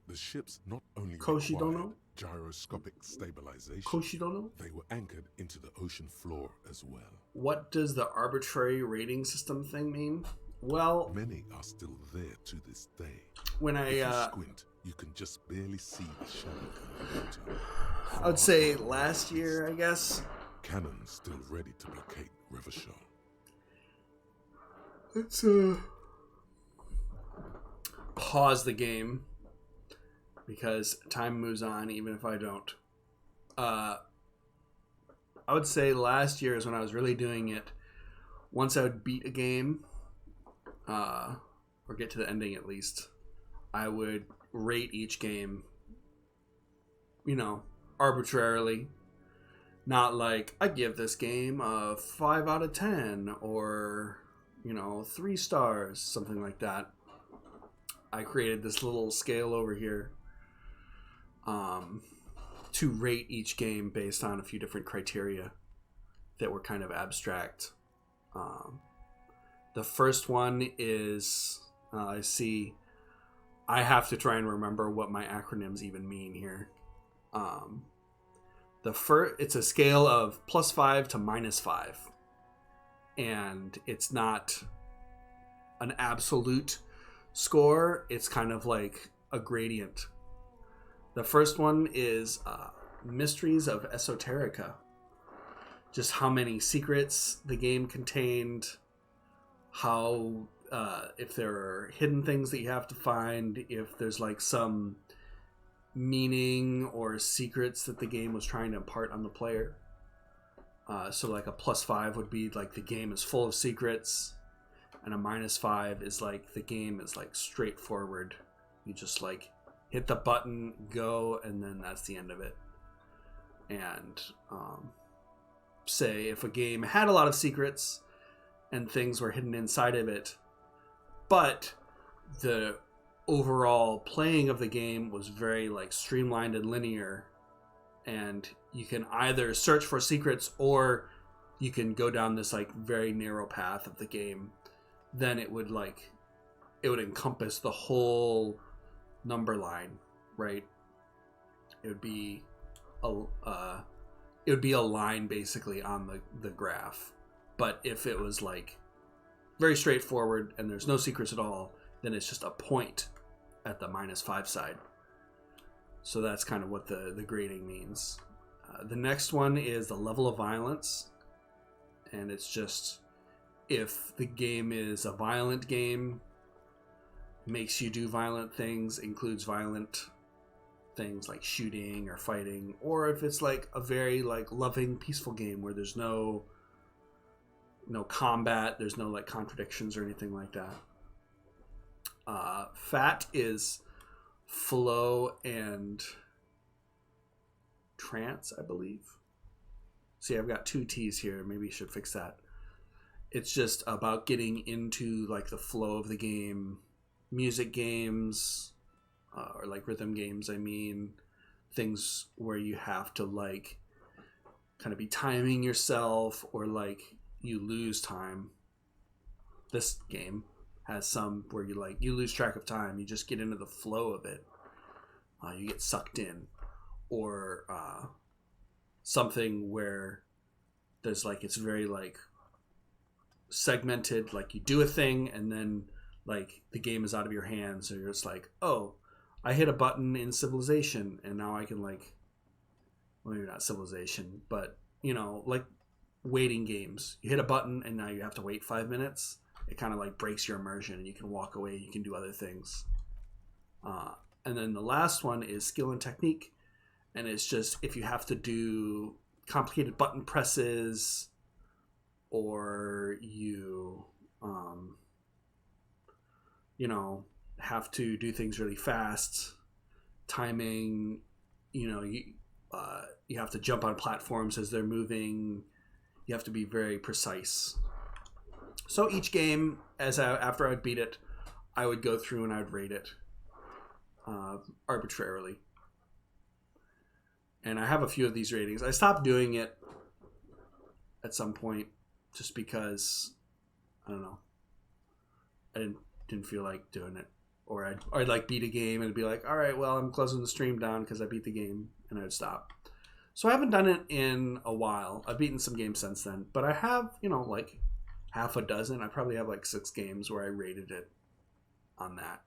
The ships not only Koshidono? required gyroscopic stabilization, Koshidono? they were anchored into the ocean floor as well. What does the arbitrary rating system thing mean? Well, many are still there to this day. When if you squint, you can just barely see the shadow in the water. I would say last year, I guess. Cannons still ready to blockade Revachol. Let's pause the game because time moves on even if I don't. I would say last year is when I was really doing it. Once I would beat a game, or get to the ending at least, I would rate each game, arbitrarily. Not like, I give this game a 5 out of 10 or, 3 stars, something like that. I created this little scale over here to rate each game based on a few different criteria that were kind of abstract. The first one is, I have to try and remember what my acronyms even mean here. It's a scale of +5 to -5. And it's not an absolute score. It's kind of like a gradient. The first one is Mysteries of Esoterica. Just how many secrets the game contained, how if there are hidden things that you have to find, if there's like some meaning or secrets that the game was trying to impart on the player. So like a +5 would be like the game is full of secrets, and a -5 is like the game is like straightforward. You just like hit the button, go, and then that's the end of it. And say if a game had a lot of secrets and things were hidden inside of it, but the overall playing of the game was very like streamlined and linear, and you can either search for secrets or you can go down this like very narrow path of the game, then it would encompass the whole number line, right? It would be a line basically on the graph. But if it was like very straightforward and there's no secrets at all, then it's just a point at the -5 side. So that's kind of what the grading means. The next one is the level of violence, and it's just if the game is a violent game, makes you do violent things, includes violent things like shooting or fighting, or if it's like a very like loving, peaceful game where there's no combat, there's no like contradictions or anything like that. Fat is flow and trance, I believe. See, I've got 2 T's here. Maybe you should fix that. It's just about getting into like the flow of the game. Music games, or like rhythm games, I mean, things where you have to like kind of be timing yourself, or like you lose time. This game has some where you lose track of time. You just get into the flow of it. You get sucked in, or something where there's like it's very like segmented. Like you do a thing and then like the game is out of your hands, so you're just like, oh, I hit a button in Civilization and now I can like, well, maybe not Civilization, but you know, like waiting games. You hit a button and now you have to wait 5 minutes. It kind of like breaks your immersion, and you can walk away. You can do other things. And then the last one is skill and technique, and it's just if you have to do complicated button presses, or you have to do things really fast, timing. You have to jump on platforms as they're moving. You have to be very precise. So each game, after I'd beat it, I would go through and I'd rate it arbitrarily. And I have a few of these ratings. I stopped doing it at some point just because, I don't know, I didn't feel like doing it. Or I'd like beat a game and be like, all right, well, I'm closing the stream down because I beat the game, and I'd stop. So I haven't done it in a while. I've beaten some games since then, but I have, like half a dozen. I probably have like 6 games where I rated it on that.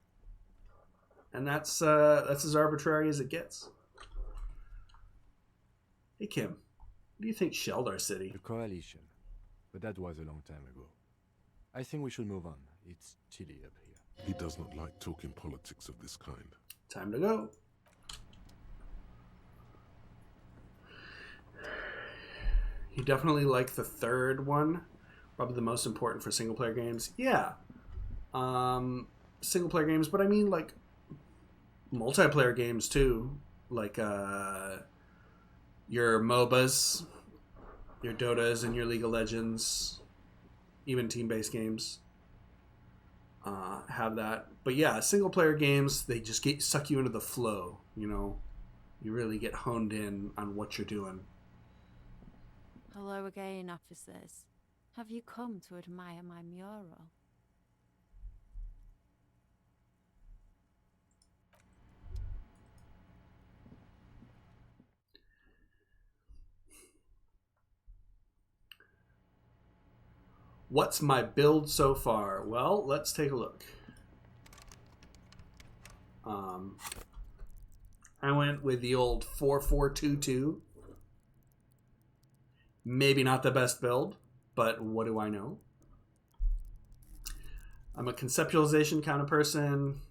And that's as arbitrary as it gets. Hey, Kim, what do you think shelled our city? The coalition. But that was a long time ago. I think we should move on. It's chilly up here. He does not like talking politics of this kind. Time to go. You definitely like the third one. Probably the most important for single-player games. Yeah. Single-player games, but I mean, like, multiplayer games, too. Like, your MOBAs, your Dotas, and your League of Legends. Even team-based games have that. But yeah, single-player games, they just suck you into the flow, You really get honed in on what you're doing. Hello again, officers. Have you come to admire my mural? What's my build so far? Well, let's take a look. I went with the old 4422. Maybe not the best build, but what do I know? I'm a conceptualization kind of person.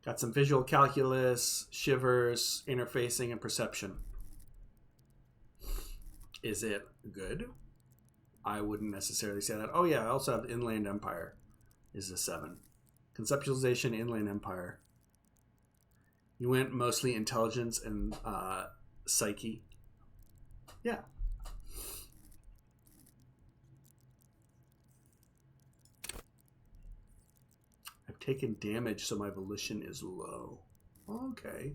Got some visual calculus, shivers, interfacing, and perception. Is it good? I wouldn't necessarily say that. Oh yeah, I also have Inland Empire. Is a 7. Conceptualization, Inland Empire. You went mostly intelligence and psyche. Yeah. I've taken damage, so my volition is low. Okay.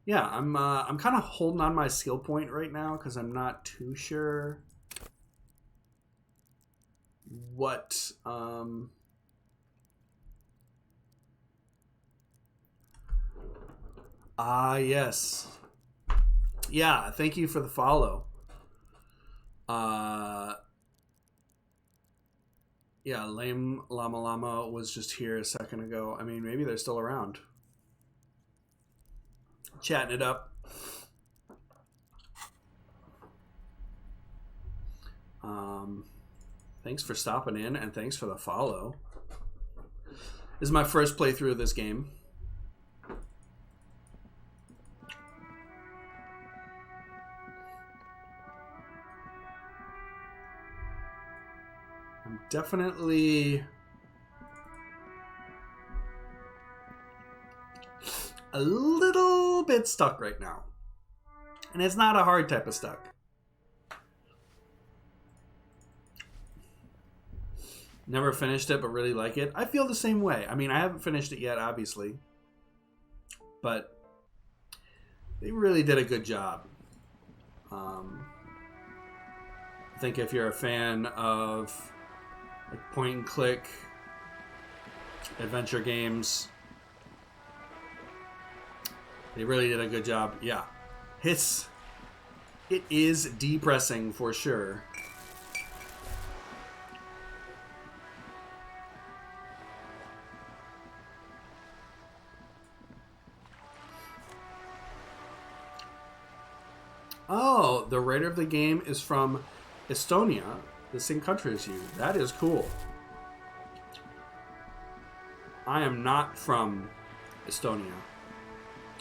Yeah, I'm kind of holding on my skill point right now because I'm not too sure what yes. Yeah, thank you for the follow. Yeah, Lame Llama Llama was just here a second ago. I mean, maybe they're still around. Chatting it up. Thanks for stopping in, and thanks for the follow. This is my first playthrough of this game. I'm definitely a little bit stuck right now. And it's not a hard type of stuck. Never finished it, but really like it. I feel the same way. I mean, I haven't finished it yet, obviously. But they really did a good job. I think if you're a fan of like point and click adventure games, they really did a good job. Yeah. It is depressing for sure. Oh, the writer of the game is from Estonia, the same country as you. That is cool. I am not from Estonia,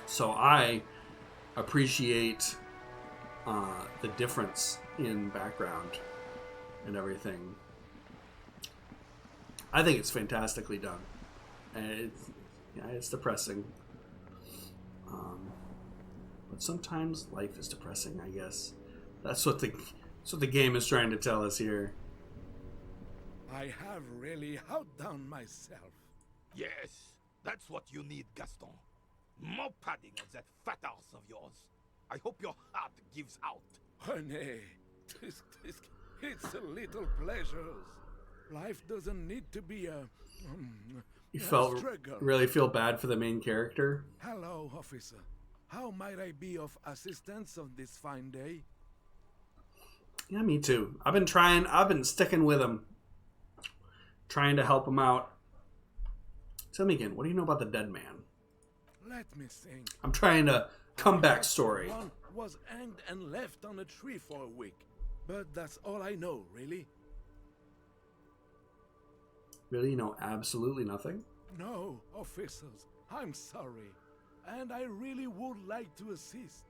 so I appreciate the difference in background and everything. I think it's fantastically done, and it's depressing. But sometimes life is depressing, I guess. That's what the game is trying to tell us here. I have really outdone myself. Yes, that's what you need, Gaston. More padding on that fat arse of yours. I hope your heart gives out. René, it's a little pleasures. Life doesn't need to be a struggle. Really feel bad for the main character. Hello, officer. How might I be of assistance on this fine day? Yeah, me too. I've been sticking with him. Trying to help him out. Tell me again, what do you know about the dead man? Let me think. I'm trying to comeback story. One was hanged and left on a tree for a week. But that's all I know, really. Really? You know absolutely nothing? No, officers. I'm sorry. And I really would like to assist.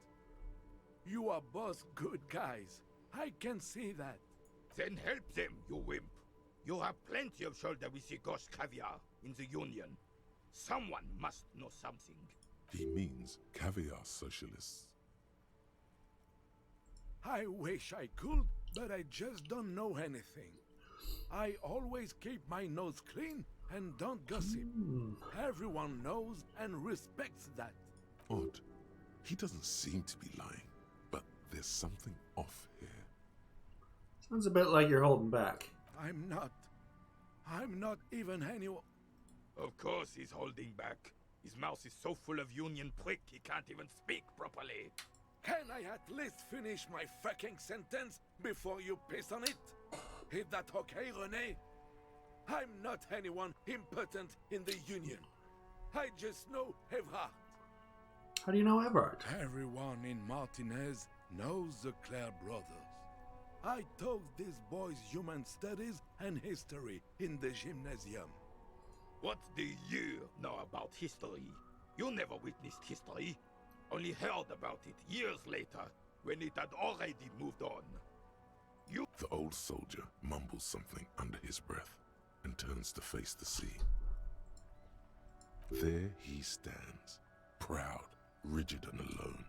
You are both good guys. I can see that. Then help them, you wimp. You have plenty of shoulder with the ghost caviar in the Union. Someone must know something. He means caviar socialists. I wish I could, but I just don't know anything. I always keep my nose clean and don't gossip. Everyone knows and respects that. Odd. He doesn't seem to be lying, but there's something off here. Sounds a bit like you're holding back. I'm not even anyone. Of course he's holding back. His mouth is so full of Union prick he can't even speak properly. Can I at least finish my fucking sentence before you piss on it? Is that okay, René? I'm not anyone important in the Union. I just know Evrard. How do you know Evrard? Everyone in Martinez knows the Clare brothers. I taught these boys human studies and history in the gymnasium. What do you know about history? You never witnessed history, only heard about it years later, when it had already moved on. The old soldier mumbles something under his breath and turns to face the sea. There he stands, proud, rigid and alone,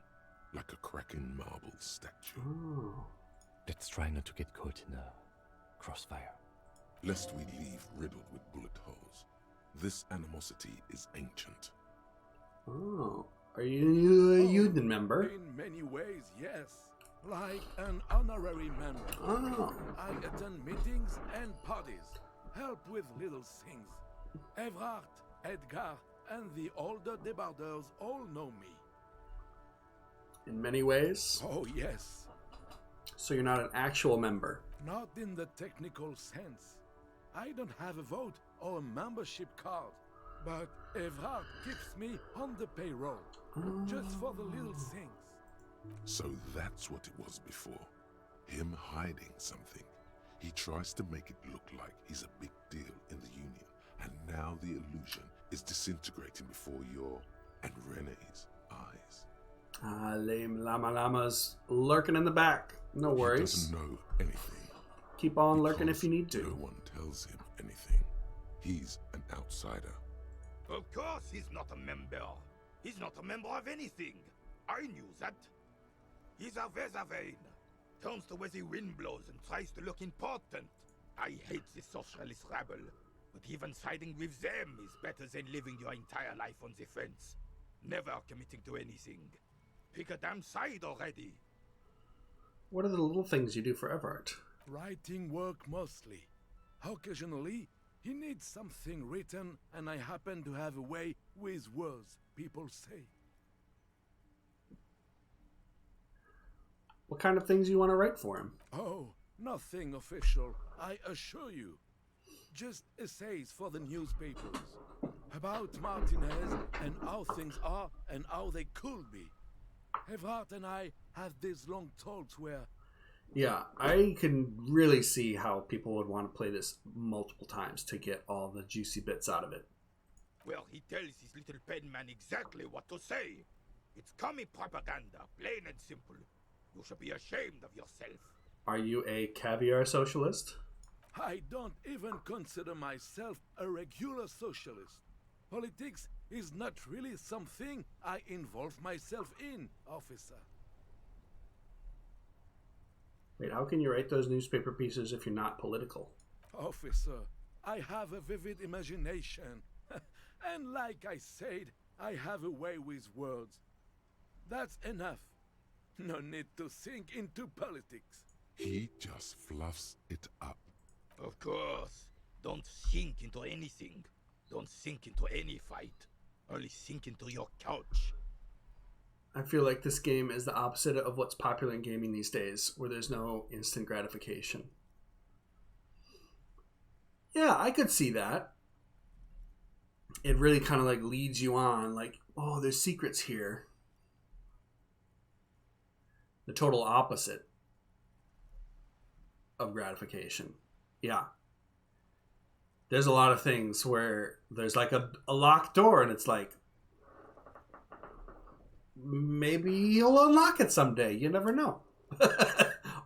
like a cracking marble statue. Ooh. Let's try not to get caught in a crossfire. Lest we leave riddled with bullet holes. This animosity is ancient. Oh, are you a union member? In many ways, yes. Like an honorary member. Oh. I attend meetings and parties, help with little things. Evrart, Edgar, and the older debarders all know me. In many ways? Oh, yes. So you're not an actual member? Not in the technical sense. I don't have a vote or a membership card, but Evrart keeps me on the payroll, just for the little things. So that's what it was before. Him hiding something. He tries to make it look like he's a big deal in the Union, and now the illusion is disintegrating before your and Renee's eyes. Lame Llama's lurking in the back. No worries. He doesn't know anything. Keep on lurking if you need to. No one tells him anything. He's an outsider. Of course he's not a member. He's not a member of anything. I knew that. He's a Weservein. Turns to where the wind blows and tries to look important. I hate the socialist rabble, but even siding with them is better than living your entire life on the fence. Never committing to anything. Pick a damn side already. What are the little things you do for Everett? Writing work mostly. Occasionally, he needs something written, and I happen to have a way with words, people say. What kind of things you want to write for him? Oh, nothing official, I assure you. Just essays for the newspapers. About Martinez and how things are and how they could be. Evrart and I have these long talks where... Yeah, I can really see how people would want to play this multiple times to get all the juicy bits out of it. Well, he tells his little penman exactly what to say. It's commie propaganda, plain and simple. You should be ashamed of yourself. Are you a caviar socialist? I don't even consider myself a regular socialist. Politics is not really something I involve myself in, officer. Wait, how can you write those newspaper pieces if you're not political? Officer, I have a vivid imagination. And like I said, I have a way with words. That's enough. No need to sink into politics. He just fluffs it up. Of course. Don't sink into anything. Don't sink into any fight. Only sink into your couch. I feel like this game is the opposite of what's popular in gaming these days, where there's no instant gratification. Yeah, I could see that. It really kind of like leads you on, like, oh, there's secrets here. The total opposite of gratification. Yeah. There's a lot of things where there's like a locked door and it's like, maybe you'll unlock it someday. You never know.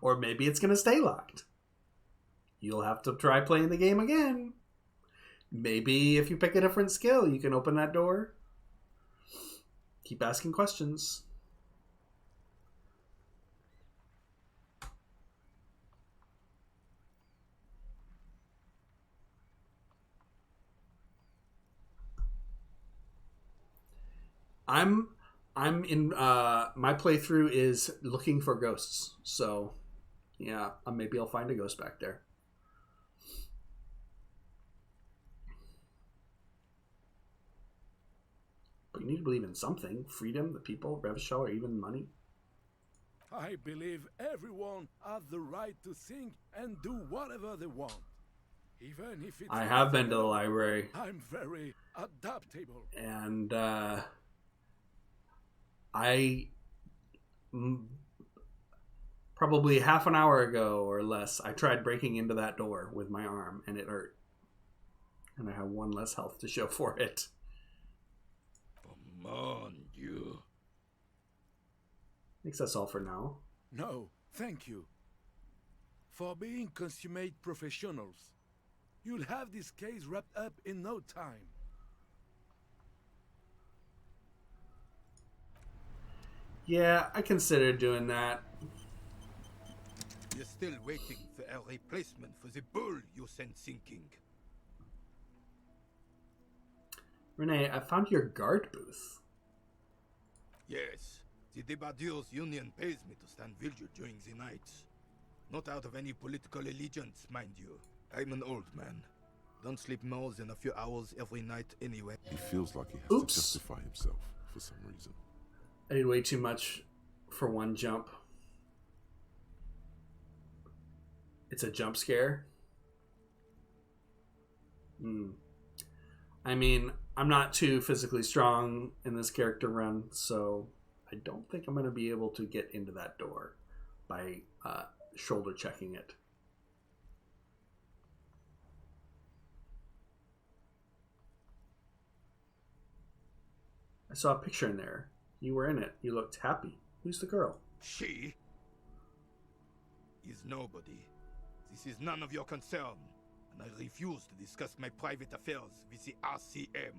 Or maybe it's going to stay locked. You'll have to try playing the game again. Maybe if you pick a different skill, you can open that door. Keep asking questions. I'm in my playthrough is looking for ghosts, so yeah, maybe I'll find a ghost back there. But you need to believe in something: freedom, the people, Revachol, or even money. I believe everyone has the right to think and do whatever they want, even if it's... I have been to the library. I'm very adaptable. And probably half an hour ago or less, I tried breaking into that door with my arm, and it hurt. And I have one less health to show for it. Come on, you. I think that's all for now. No, thank you. For being consummate professionals. You'll have this case wrapped up in no time. Yeah, I considered doing that. You're still waiting for a replacement for the bull you sent sinking. Renee, I found your guard booth. Yes, the Debardeurs Union pays me to stand vigil during the nights. Not out of any political allegiance, mind you. I'm an old man. Don't sleep more than a few hours every night anyway. He feels like he has to justify himself for some reason. I did way too much for one jump. It's a jump scare. I mean, I'm not too physically strong in this character run, so I don't think I'm going to be able to get into that door by shoulder checking it. I saw a picture in there. You were in it. You looked happy. Who's the girl? She is nobody. This is none of your concern, and I refuse to discuss my private affairs with the RCM.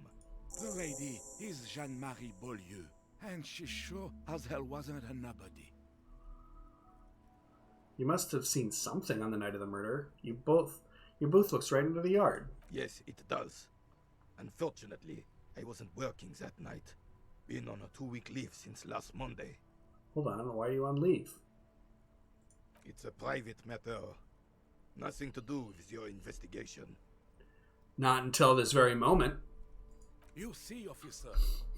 The lady is Jeanne-Marie Beaulieu, and she sure as hell wasn't a nobody. You must have seen something on the night of the murder. Your booth looks right into the yard. Yes, it does. Unfortunately, I wasn't working that night. Been on a 2-week leave since last Monday. Hold on, why are you on leave? It's a private matter. Nothing to do with your investigation. Not until this very moment. You see, officer,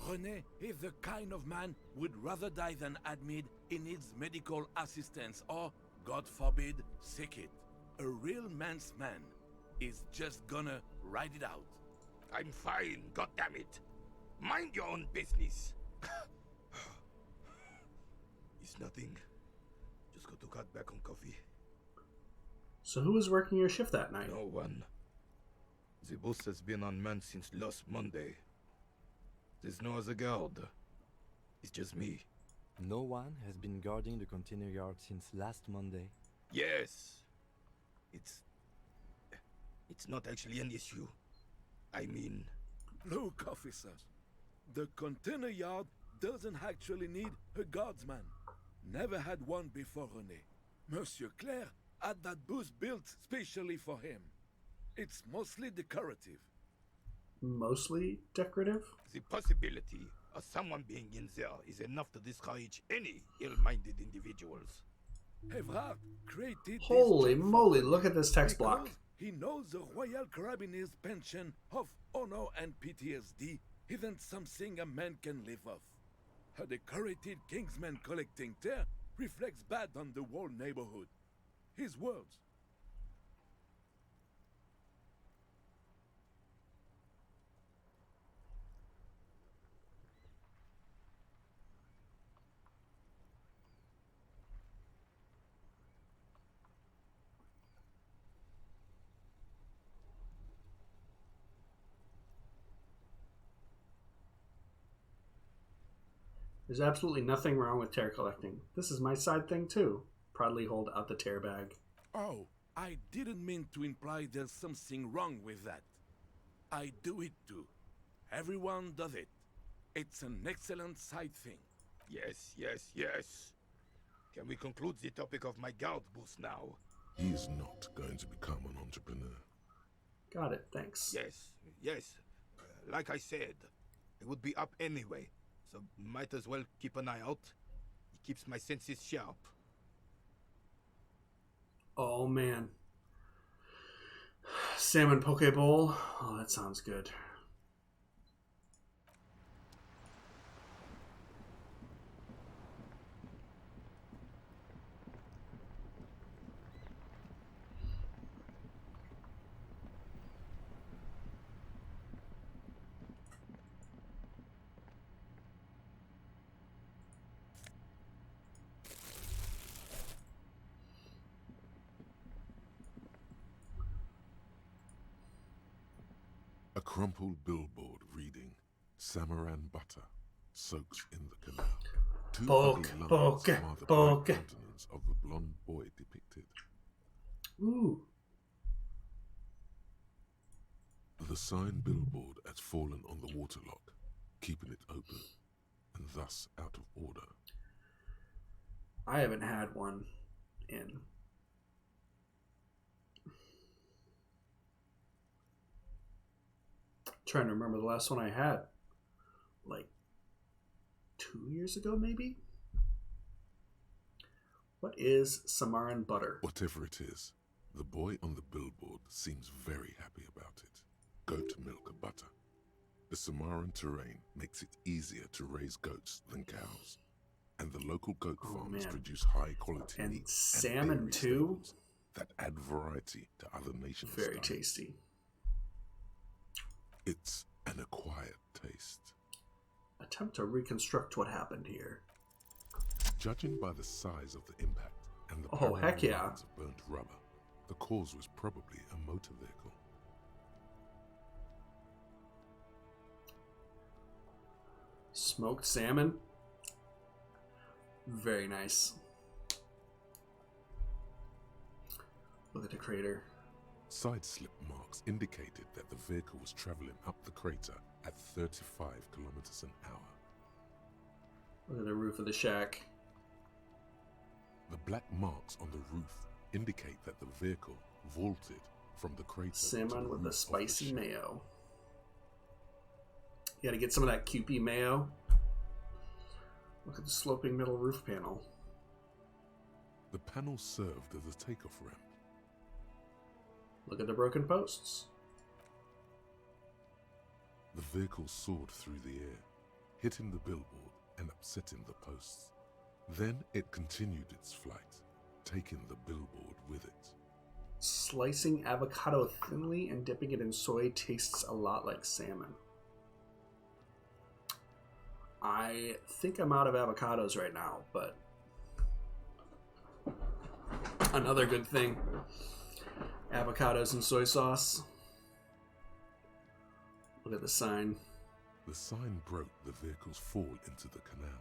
René is the kind of man would rather die than admit he needs medical assistance or, God forbid, sick it. A real man's man is just gonna ride it out. I'm fine, goddammit. Mind your own business. It's nothing. Just got to cut back on coffee. So who was working your shift that night? No one. The bus has been unmanned since last Monday. There's no other guard. It's just me. No one has been guarding the container yard since last Monday. Yes. It's not actually an issue. I mean... Look, officers. The container yard doesn't actually need a guardsman. Never had one before René. Monsieur Claire had that booth built specially for him. It's mostly decorative. Mostly decorative? The possibility of someone being in there is enough to discourage any ill-minded individuals. Evrard created Holy moly, look at this text block. He knows the Royal Carabiniers' pension of honor and PTSD isn't something a man can live off. A decorated Kingsman collecting tear reflects bad on the whole neighborhood. His words. There's absolutely nothing wrong with tear collecting. This is my side thing too. Proudly hold out the tear bag. Oh, I didn't mean to imply there's something wrong with that. I do it too. Everyone does it. It's an excellent side thing. Yes, yes, yes. Can we conclude the topic of my guard booth now? He is not going to become an entrepreneur. Got it, thanks. Yes, yes. Like I said, it would be up anyway. So might as well keep an eye out. It keeps my senses sharp. Oh man. Salmon poke bowl. Oh, that sounds good. crumpled billboard reading Samaran butter soaks in the canal. Two Poke, ugly lines poke, mar the poke. bright countenance of the blonde boy depicted. Ooh. The sign billboard has fallen on the waterlock, keeping it open, and thus out of order. I haven't had one in. Trying to remember the last one I had. Like 2 years ago, maybe? What is Samaran butter? Whatever it is, the boy on the billboard seems very happy about it. Goat milk butter. The Samaran terrain makes it easier to raise goats than cows, and the local goat farms produce high quality And meat salmon dairy too? staples that add variety to other nations' Very diets. tasty. It's an acquired taste. Attempt to reconstruct what happened here. Judging by the size of the impact and the Oh, heck yeah. lines of burnt rubber, the cause was probably a motor vehicle. Smoked salmon. Very nice. Look at the crater. Side slip marks indicated that the vehicle was traveling up the crater at 35 kilometers an hour. Look at the roof of the shack. The black marks on the roof indicate that the vehicle vaulted from the crater. to Salmon the with roof the of spicy ship. mayo. You gotta get some of that Kewpie mayo. Look at the sloping middle roof panel. The panel served as a takeoff ramp. Look at the broken posts. The vehicle soared through the air, hitting the billboard and upsetting the posts. Then it continued its flight, taking the billboard with it. Slicing avocado thinly and dipping it in soy tastes a lot like salmon. I think I'm out of avocados right now, but another good thing. Avocados and soy sauce. Look at the sign. The sign broke the vehicle's fall into the canal.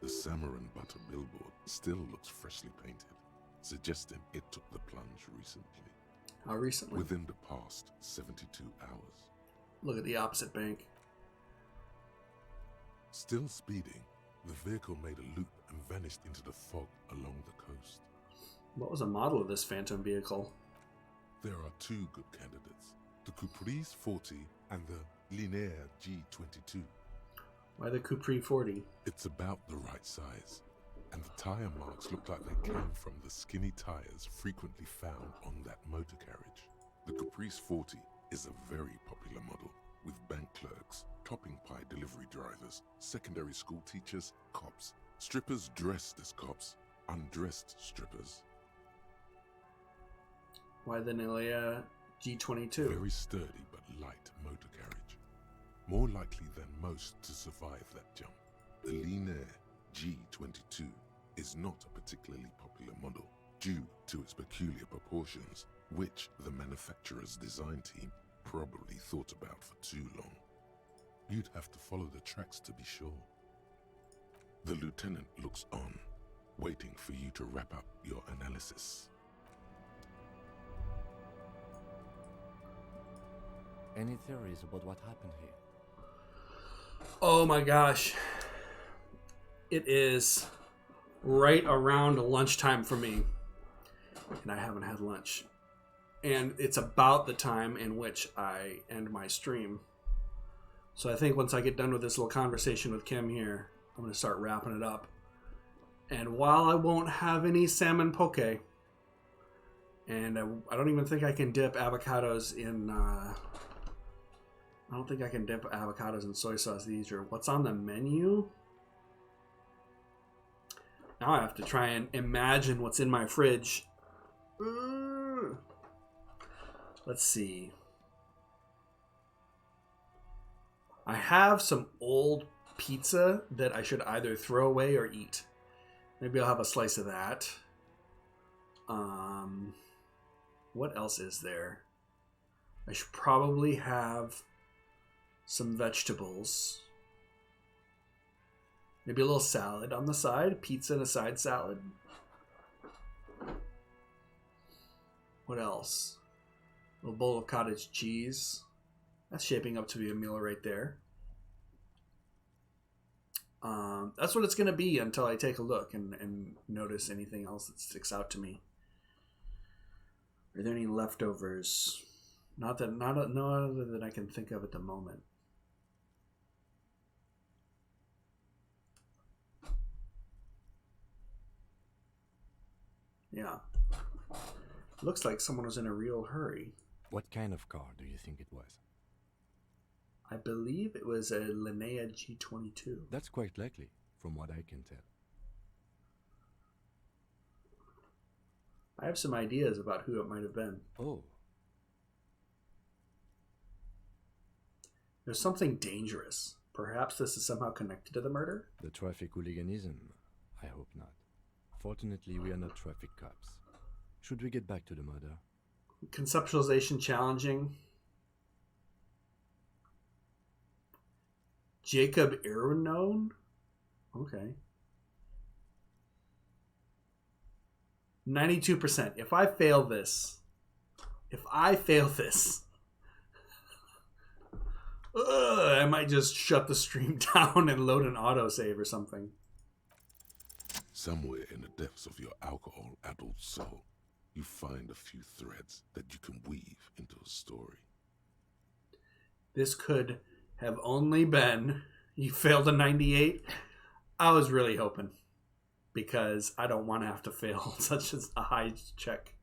The Samaran butter billboard still looks freshly painted, suggesting it took the plunge recently. How recently? Within the past 72 hours. Look at the opposite bank. Still speeding, the vehicle made a loop and vanished into the fog along the coast. What was the model of this phantom vehicle? There are two good candidates, the Caprice 40 and the Linear G22. Why the Capri 40? It's about the right size, and the tire marks look like they came from the skinny tires frequently found on that motor carriage. The Caprice 40 is a very popular model, with bank clerks, topping pie delivery drivers, secondary school teachers, cops, strippers dressed as cops, undressed strippers. Why the Nelia G22? Very sturdy but light motor carriage. More likely than most to survive that jump. The Linear G22 is not a particularly popular model due to its peculiar proportions, which the manufacturer's design team probably thought about for too long. You'd have to follow the tracks to be sure. The lieutenant looks on, waiting for you to wrap up your analysis. Any theories about what happened here? Oh my gosh. It is right around lunchtime for me. And I haven't had lunch. And it's about the time in which I end my stream. So I think once I get done with this little conversation with Kim here, I'm going to start wrapping it up. And while I won't have any salmon poke, and I don't even think I can dip avocados in... I don't think I can dip avocados in soy sauce either. What's on the menu? Now I have to try and imagine what's in my fridge. Let's see. I have some old pizza that I should either throw away or eat. Maybe I'll have a slice of that. What else is there? I should probably have some vegetables. Maybe a little salad on the side. Pizza and a side salad. What else? A little bowl of cottage cheese. That's shaping up to be a meal right there. That's what it's going to be until I take a look and notice anything else that sticks out to me. Are there any leftovers? No other than I can think of at the moment. Yeah. Looks like someone was in a real hurry. What kind of car do you think it was? I believe it was a Linnea G22. That's quite likely, from what I can tell. I have some ideas about who it might have been. Oh. There's something dangerous. Perhaps this is somehow connected to the murder? The traffic hooliganism? I hope not. Fortunately, we are not traffic cops. Should we get back to the murder? Conceptualization challenging. Jacob Ironone? Okay. 92%. If I fail this, I might just shut the stream down and load an autosave or something. Somewhere in the depths of your alcohol-addled soul, you find a few threads that you can weave into a story. This could have only been, you failed a 98. I was really hoping, because I don't want to have to fail such a high check.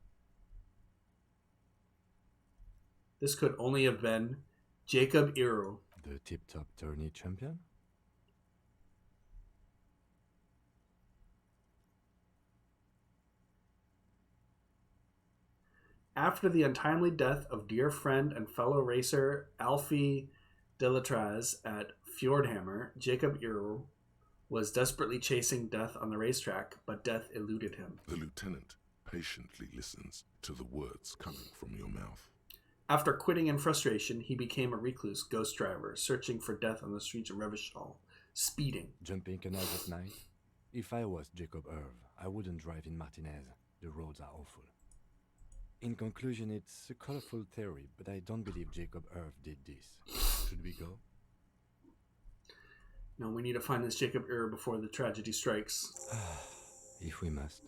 This could only have been Jacob Iro. The tip-top tourney champion? After the untimely death of dear friend and fellow racer Alfie Delatraz at Fjordhammer, Jacob Iro was desperately chasing death on the racetrack, but death eluded him. The lieutenant patiently listens to the words coming from your mouth. After quitting in frustration, he became a recluse ghost driver, searching for death on the streets of Revachol, speeding. Jumping canals at night? If I was Jacob Irv, I wouldn't drive in Martinez. The roads are awful. In conclusion, it's a colorful theory, but I don't believe Jacob Irv did this. Should we go? No, we need to find this Jacob Irv before the tragedy strikes. If we must.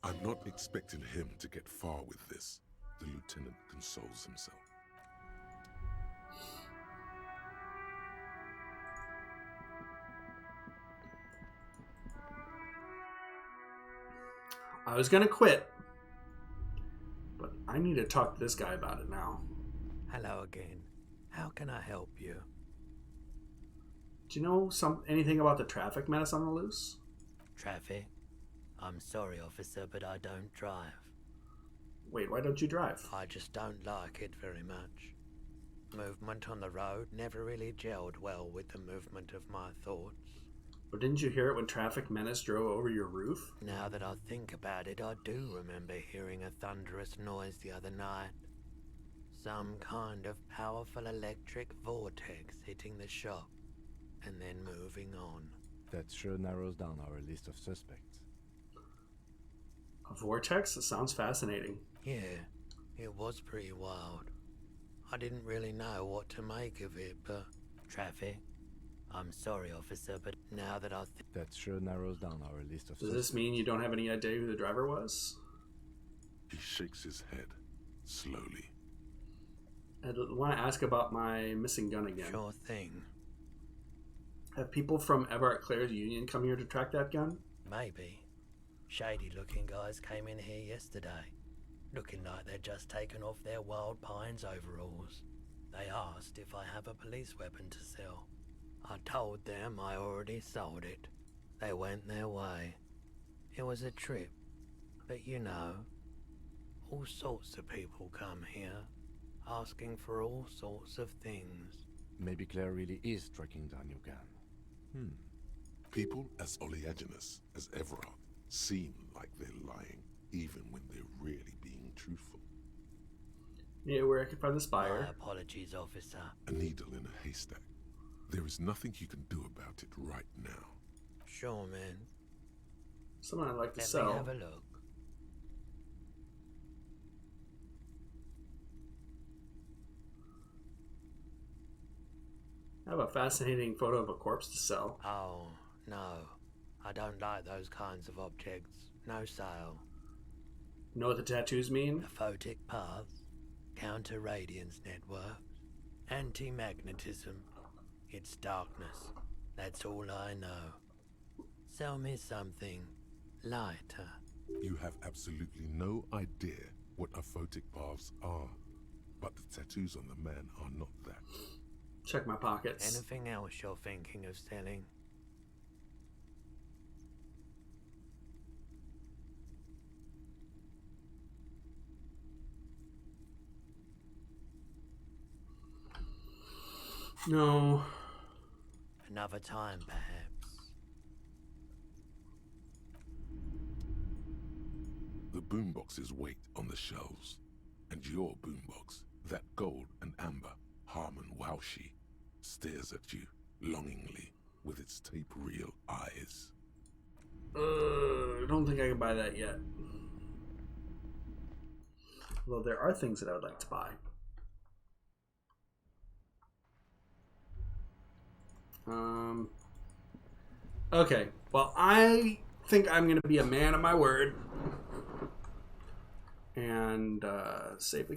I'm not expecting him to get far with this. The lieutenant consoles himself. I was going to quit, but I need to talk to this guy about it now. Hello again. How can I help you? Do you know anything about the traffic menace on the loose? Traffic? I'm sorry, officer, but I don't drive. Wait, why don't you drive? I just don't like it very much. Movement on the road never really gelled well with the movement of my thoughts. But didn't you hear it when traffic menace drove over your roof? Now that I think about it, I do remember hearing a thunderous noise the other night. Some kind of powerful electric vortex hitting the shop, and then moving on. That sure narrows down our list of suspects. A vortex? That sounds fascinating. Yeah, it was pretty wild. I didn't really know what to make of it, but... Traffic? I'm sorry, officer, but now that I think... That sure narrows down our list of Does this mean you don't have any idea who the driver was? He shakes his head, slowly. I want to ask about my missing gun again. Sure thing. Have people from Everett Clare's union come here to track that gun? Maybe. Shady-looking guys came in here yesterday, looking like they'd just taken off their Wild Pines overalls. They asked if I have a police weapon to sell. I told them I already sold it. They went their way. It was a trip, but you know, all sorts of people come here, asking for all sorts of things. Maybe Claire really is tracking down your gun. People as oleaginous as Everard seem like they're lying, even when they're really being truthful. Yeah, where I can find the My spire. apologies, officer. A needle in a haystack. There is nothing you can do about it right now. Sure, man. Someone I'd like to Let sell. me have a look. I have a fascinating photo of a corpse to sell. Oh, no. I don't like those kinds of objects. No sale. You know what the tattoos mean? A photic path, counter-radiance network, anti-magnetism. It's darkness. That's all I know. Sell me something lighter. You have absolutely no idea what aphotic paths are, but the tattoos on the man are not that. Check my pockets. Anything else you're thinking of selling? No. Another time, perhaps. The boomboxes wait on the shelves, and your boombox, that gold and amber Harmon Waushi, stares at you longingly with its tape reel eyes. I don't think I can buy that yet. Although there are things that I would like to buy. Okay, well, I think I'm going to be a man of my word and safely